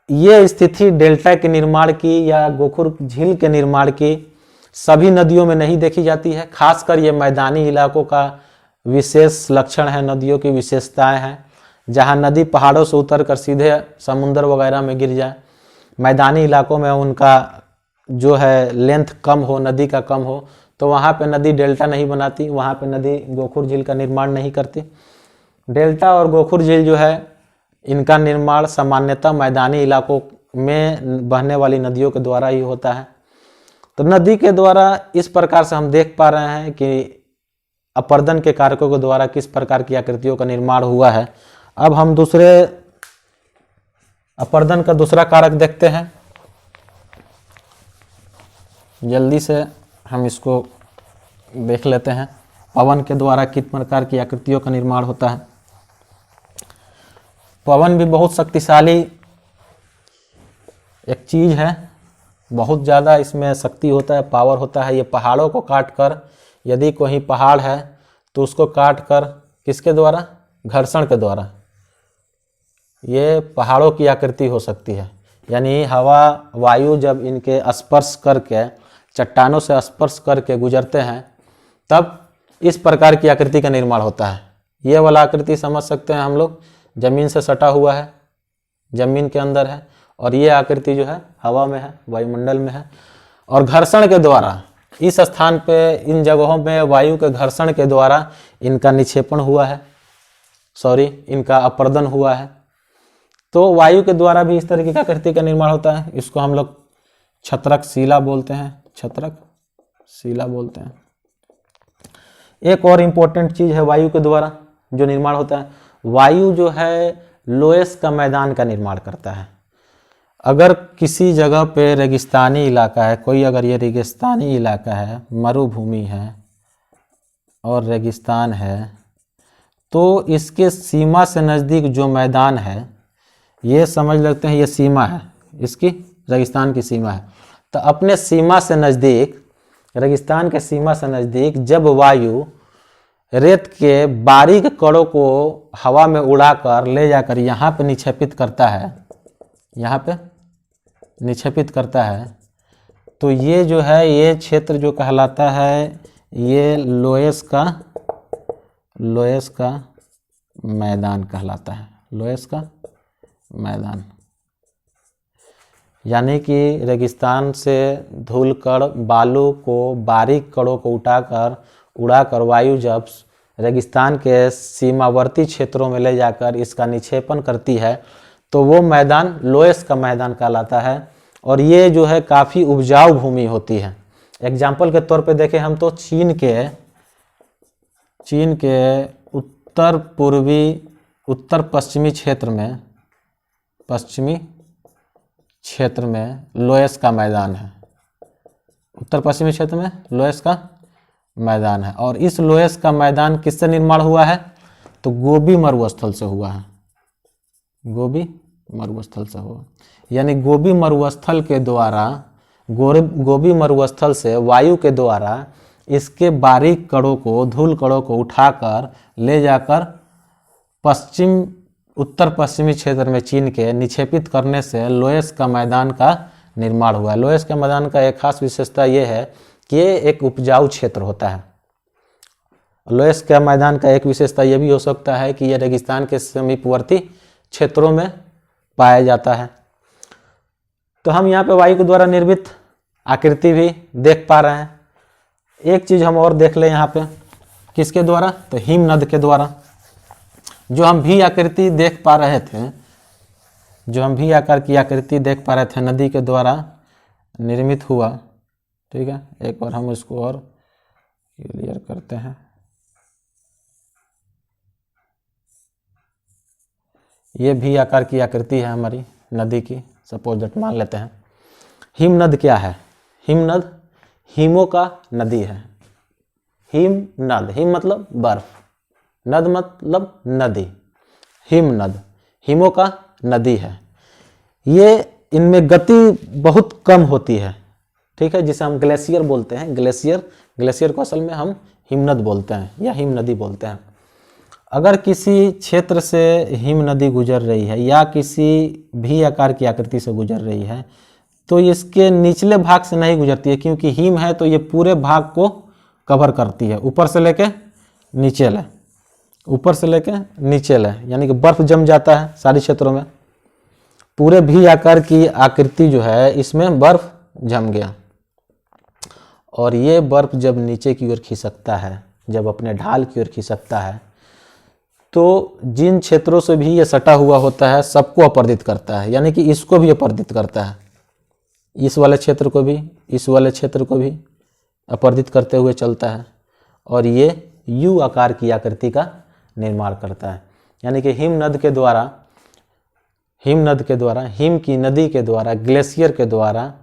ये स्थिति डेल्टा के निर्माण की या गोखुर झील के निर्माण की सभी नदियों में नहीं देखी जाती है। खासकर ये मैदानी इलाकों का विशेष लक्षण है, नदियों की विशेषताएं हैं। जहाँ नदी पहाड़ों से उतरकर सीधे समुंदर वगैरह में गिर जाए, मैदानी इलाकों में उनका जो है लेंथ कम हो, नदी का कम हो, तो वहाँ पे नदी डेल्टा नहीं बनाती, वहाँ पे नदी गोखुर झील का निर्माण नहीं करती। डेल्टा और गोखुर झील जो है इनका निर्माण सामान्यतः मैदानी इलाकों में बहने वाली नदियों के द्वारा ही होता है। तो नदी के द्वारा इस प्रकार से हम देख पा रहे हैं कि अपर्दन के कारकों के द्वारा किस प्रकार की आकृतियों का निर्माण हुआ है। अब हम दूसरे अपर्दन का दूसरा कारक देखते हैं। जल्दी से हम इसको देख लेते हैं, पवन के द्वारा किस प्रकार की आकृतियों का निर्माण होता है। पवन भी बहुत शक्तिशाली एक चीज है, बहुत ज़्यादा इसमें शक्ति होता है, पावर होता है। ये पहाड़ों को काट कर, यदि कोई पहाड़ है तो उसको काट कर किसके द्वारा, घर्षण के द्वारा ये पहाड़ों की आकृति हो सकती है। यानी हवा वायु जब इनके स्पर्श करके, चट्टानों से स्पर्श करके गुजरते हैं तब इस प्रकार की आकृति का निर्माण होता है। ये वाला आकृति समझ सकते हैं हम लोग, जमीन से सटा हुआ है, जमीन के अंदर है, और ये आकृति जो है हवा में है, वायुमंडल में है, और घर्षण के द्वारा इस स्थान पे, इन जगहों में वायु के घर्षण के द्वारा इनका निक्षेपण हुआ है, इनका अपर्दन हुआ है। तो वायु के द्वारा भी इस तरीके की आकृति का निर्माण होता है। इसको हम लोग छत्रक शिला बोलते हैं, छत्रक शिला बोलते हैं। एक और इम्पोर्टेंट चीज है वायु के द्वारा जो निर्माण होता है, वायु जो है लोयस का मैदान का निर्माण करता है। अगर किसी जगह पे रेगिस्तानी इलाका है, कोई अगर ये रेगिस्तानी इलाका है, मरुभूमि है और रेगिस्तान है, तो इसके सीमा से नज़दीक जो मैदान है, ये समझ लेते हैं ये सीमा है, इसकी रेगिस्तान की सीमा है। तो अपने सीमा से नज़दीक, रेगिस्तान के सीमा से नज़दीक जब वायु रेत के बारीक कणों को हवा में उड़ाकर ले जाकर यहाँ पे निक्षेपित करता है, यहाँ पे निक्षेपित करता है, तो ये जो है ये क्षेत्र जो कहलाता है ये लोयस का मैदान कहलाता है, लोयस का मैदान। यानी कि रेगिस्तान से धूल कण बालू को, बारीक कणों को उड़ाकर वायु जब रेगिस्तान के सीमावर्ती क्षेत्रों में ले जाकर इसका निक्षेपण करती है, तो वो मैदान लोयस का मैदान कहलाता है। और ये जो है काफ़ी उपजाऊ भूमि होती है। एग्जाम्पल के तौर पे देखें हम तो चीन के उत्तर पूर्वी, उत्तर पश्चिमी क्षेत्र में लोयस का मैदान है। उत्तर पश्चिमी क्षेत्र में लोयस का मैदान है। और इस लोयस का मैदान किससे निर्माण हुआ है? तो गोबी मरुस्थल से हुआ है, गोबी मरुस्थल से हुआ। यानी गोबी मरुस्थल के द्वारा, गोबी मरुस्थल से वायु के द्वारा इसके बारीक कणों को, धूल कणों को उठाकर ले जाकर उत्तर पश्चिमी क्षेत्र में चीन के निक्षेपित करने से लोयस का मैदान का निर्माण हुआ है। लोयस के मैदान का एक खास विशेषता ये है कि ये एक उपजाऊ क्षेत्र होता है। लोयस के मैदान का एक विशेषता ये भी हो सकता है कि यह रेगिस्तान के समीपवर्ती क्षेत्रों में पाया जाता है। तो हम यहाँ पे वायु के द्वारा निर्मित आकृति भी देख पा रहे हैं। एक चीज हम और देख लें यहाँ पे, किसके द्वारा? तो हिमनद के द्वारा। जो हम भी आकृति देख पा रहे थे, जो हम भी आकार की आकृति देख पा रहे थे, नदी के द्वारा निर्मित हुआ। ठीक है, एक बार हम इसको और क्लियर करते हैं। ये भी आकार की आकृति है हमारी नदी की, सपोज दैट मान लेते हैं। हिमनद क्या है? हिमनद हिमों का नदी है। हिमनद, हिम मतलब बर्फ, नद मतलब नदी। हिमनद हिमों का नदी है। ये इनमें गति बहुत कम होती है, ठीक है, जिसे हम ग्लेशियर बोलते हैं। ग्लेशियर को असल में हम हिमनद बोलते हैं या हिम नदी बोलते हैं। अगर किसी क्षेत्र से हिम नदी गुजर रही है या किसी भी आकार की आकृति से गुजर रही है, तो इसके निचले भाग से नहीं गुजरती है, क्योंकि हिम है तो ये पूरे भाग को कवर करती है, ऊपर से लेके नीचे ले, ऊपर से लेके नीचे ले, यानी कि बर्फ जम जाता है सारे क्षेत्रों में। पूरे भी आकार की आकृति जो है इसमें बर्फ जम गया, और ये बर्फ जब नीचे की ओर खिसकता है, जब अपने ढाल की ओर खिसकता है, तो जिन क्षेत्रों से भी ये सटा हुआ होता है सबको अपर्दित करता है, यानी कि इसको भी अपर्दित करता है, इस वाले क्षेत्र को भी, इस वाले क्षेत्र को भी अपर्दित करते हुए चलता है, और ये यू आकार की आकृति का निर्माण करता है। यानी कि हिमनद के द्वारा, हिम की नदी के द्वारा, ग्लेशियर के द्वारा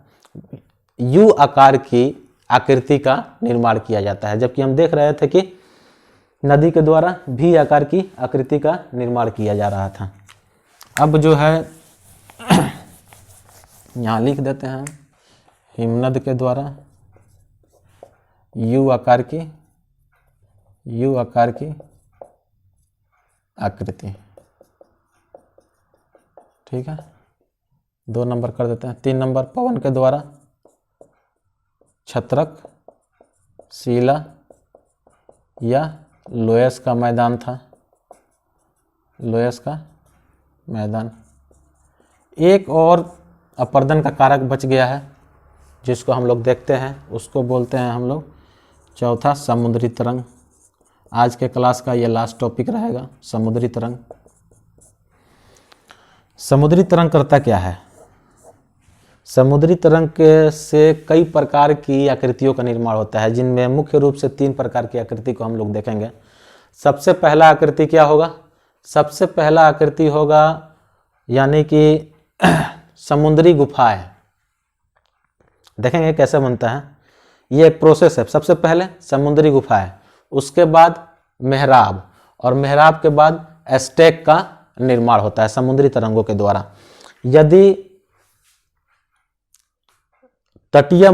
यू आकार की आकृति का निर्माण किया जाता है, जबकि हम देख रहे थे कि नदी के द्वारा भी आकार की आकृति का निर्माण किया जा रहा था। अब जो है यहाँ लिख देते हैं, हिमनद के द्वारा यू आकार की आकृति। ठीक है, 2 नंबर कर देते हैं। 3 नंबर पवन के द्वारा छत्रक शिला या लोयस का मैदान था, लोयस का मैदान। एक और अपर्दन का कारक बच गया है, जिसको हम लोग देखते हैं उसको बोलते हैं हम लोग चौथा समुद्री तरंग। आज के क्लास का ये लास्ट टॉपिक रहेगा, समुद्री तरंग। समुद्री तरंग करता क्या है? समुद्री तरंग के से कई प्रकार की आकृतियों का निर्माण होता है, जिनमें मुख्य रूप से 3 प्रकार की आकृति को हम लोग देखेंगे। सबसे पहला आकृति क्या होगा? सबसे पहला आकृति होगा यानी कि समुद्री गुफाएं। देखेंगे कैसे बनता है, ये एक प्रोसेस है। सबसे पहले समुद्री गुफाएं, उसके बाद मेहराब, और मेहराब के बाद एस्टेक का निर्माण होता है समुद्री तरंगों के द्वारा। यदि तटीय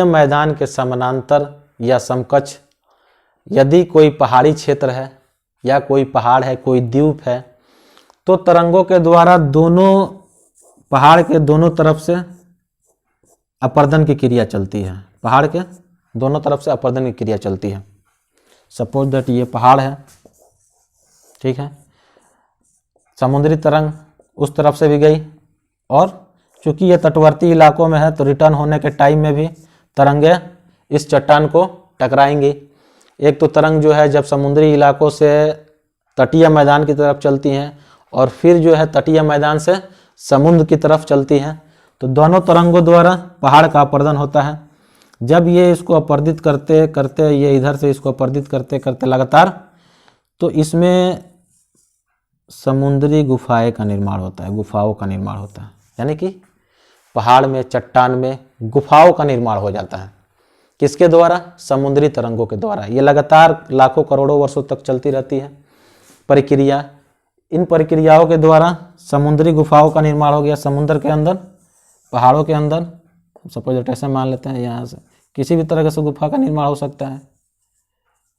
मैदान के समानांतर या समकक्ष यदि कोई पहाड़ी क्षेत्र है या कोई पहाड़ है, कोई द्वीप है, तो तरंगों के द्वारा दोनों पहाड़ के दोनों तरफ से अपर्दन की क्रिया चलती है। पहाड़ के दोनों तरफ से अपर्दन की क्रिया चलती है। सपोज दैट ये पहाड़ है, ठीक है, समुद्री तरंग उस तरफ से भी गई, और चूंकि ये तटवर्ती इलाकों में है तो रिटर्न होने के टाइम में भी तरंगे इस चट्टान को टकराएंगी। एक तो तरंग जो है जब समुद्री इलाकों से तटीय मैदान की तरफ चलती हैं, और फिर जो है तटीय मैदान से समुद्र की तरफ चलती हैं, तो दोनों तरंगों द्वारा पहाड़ का अपर्दन होता है। जब ये इसको अपर्दित करते करते, ये इधर से इसको अपर्दित करते करते लगातार, तो इसमें समुद्री गुफाएं का निर्माण होता है, गुफाओं का निर्माण होता है। यानी कि पहाड़ में, चट्टान में गुफाओं का निर्माण हो जाता है। किसके द्वारा? समुद्री तरंगों के द्वारा। ये लगातार लाखों करोड़ों वर्षों तक चलती रहती है प्रक्रिया। इन प्रक्रियाओं के द्वारा समुद्री गुफाओं का निर्माण हो गया समुद्र के अंदर, पहाड़ों के अंदर। सपोज ऐसे मान लेते हैं, यहाँ से किसी भी तरह से गुफा का निर्माण हो सकता है।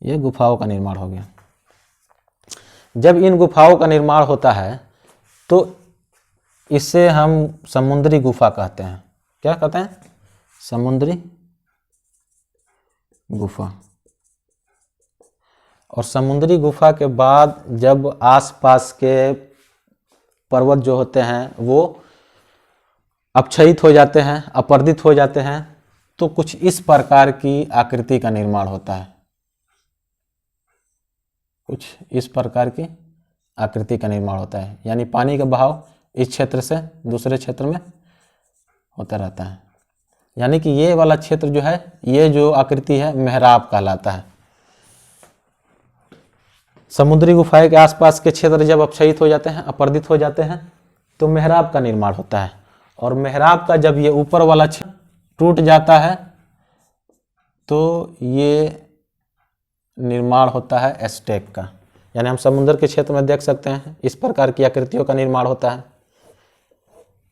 ये गुफाओं का निर्माण हो गया। जब इन गुफाओं का निर्माण होता है तो इसे हम समुद्री गुफा कहते हैं। क्या कहते हैं? समुद्री गुफा। और समुद्री गुफा के बाद जब आसपास के पर्वत जो होते हैं वो अपक्षयित हो जाते हैं, अपर्दित हो जाते हैं, तो कुछ इस प्रकार की आकृति का निर्माण होता है। कुछ इस प्रकार की आकृति का निर्माण होता है, यानी पानी का बहाव इस क्षेत्र से दूसरे क्षेत्र में होता रहता है। यानी कि ये वाला क्षेत्र जो है, ये जो आकृति है मेहराब कहलाता है। समुद्री गुफाएं के आसपास के क्षेत्र जब अपक्षयित हो जाते हैं, अपर्दित हो जाते हैं, तो मेहराब का निर्माण होता है। और मेहराब का जब ये ऊपर वाला क्षेत्र टूट जाता है तो ये निर्माण होता है एस्टेक का। यानी हम समुद्र के क्षेत्र में देख सकते हैं इस प्रकार की आकृतियों का निर्माण होता है।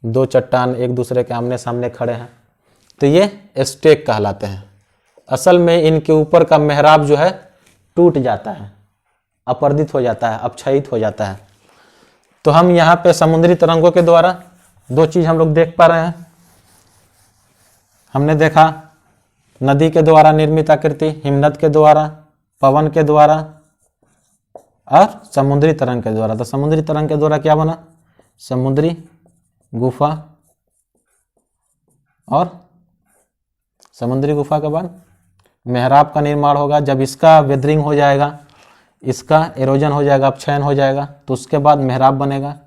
2 चट्टान एक दूसरे के आमने सामने खड़े हैं, तो ये एस्टेक कहलाते हैं। असल में इनके ऊपर का मेहराब जो है टूट जाता है, अपर्दित हो जाता है, अपक्षयित हो जाता है। तो हम यहाँ पे समुद्री तरंगों के द्वारा 2 चीज हम लोग देख पा रहे हैं। हमने देखा नदी के द्वारा निर्मित आकृति, हिमनद के द्वारा, पवन के द्वारा और समुद्री तरंग के द्वारा। तो समुद्री तरंग के द्वारा क्या बना? समुद्री गुफा, और समुद्री गुफा के बाद मेहराब का निर्माण होगा। जब इसका वेदरिंग हो जाएगा, इसका एरोजन हो जाएगा, अपक्षयन हो जाएगा, तो उसके बाद मेहराब बनेगा।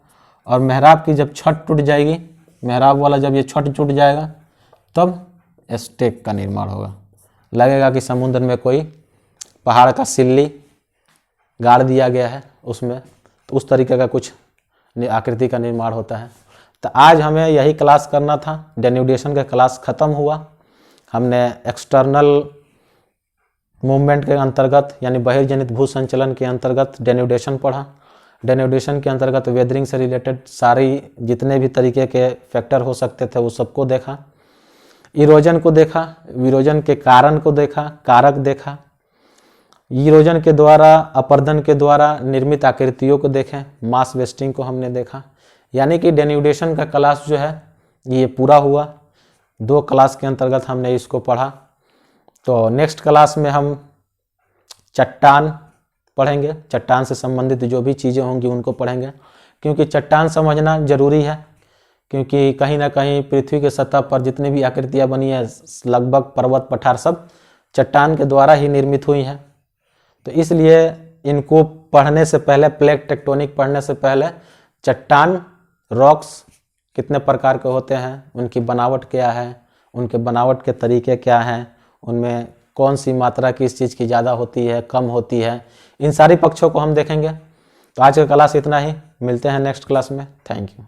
और मेहराब की जब छत टूट जाएगी, मेहराब वाला जब ये छत टूट जाएगा, तब एस्टेक का निर्माण होगा। लगेगा कि समुद्र में कोई पहाड़ का सिल्ली गाड़ दिया गया है उसमें, तो उस तरीके का कुछ आकृति का निर्माण होता है। तो आज हमें यही क्लास करना था। डेन्यूडेशन का क्लास ख़त्म हुआ। हमने एक्सटर्नल मूवमेंट के अंतर्गत यानी बहिर्जनित भू संचलन के अंतर्गत डेन्यूडेशन पढ़ा। डेन्यूडेशन के अंतर्गत वेदरिंग से रिलेटेड सारी जितने भी तरीके के फैक्टर हो सकते थे वो सबको देखा। इरोजन को देखा, विरोजन के कारण को देखा, कारक देखा। इरोजन के द्वारा, अपर्दन के द्वारा निर्मित आकृतियों को देखें, मास वेस्टिंग को हमने देखा। यानी कि डेन्यूडेशन का क्लास जो है ये पूरा हुआ। 2 क्लास के अंतर्गत हमने इसको पढ़ा। तो नेक्स्ट क्लास में हम चट्टान पढ़ेंगे, चट्टान से संबंधित जो भी चीज़ें होंगी उनको पढ़ेंगे, क्योंकि चट्टान समझना जरूरी है। क्योंकि कहीं ना कहीं पृथ्वी के सतह पर जितनी भी आकृतियाँ बनी है लगभग पर्वत पठार सब चट्टान के द्वारा ही निर्मित हुई हैं। तो इसलिए इनको पढ़ने से पहले, प्लेट टेक्टोनिक पढ़ने से पहले चट्टान, रॉक्स कितने प्रकार के होते हैं, उनकी बनावट क्या है, उनके बनावट के तरीके क्या हैं, उनमें कौन सी मात्रा किस चीज़ की ज़्यादा होती है, कम होती है, इन सारी पक्षों को हम देखेंगे। तो आज का क्लास इतना ही, मिलते हैं नेक्स्ट क्लास में। Thank you.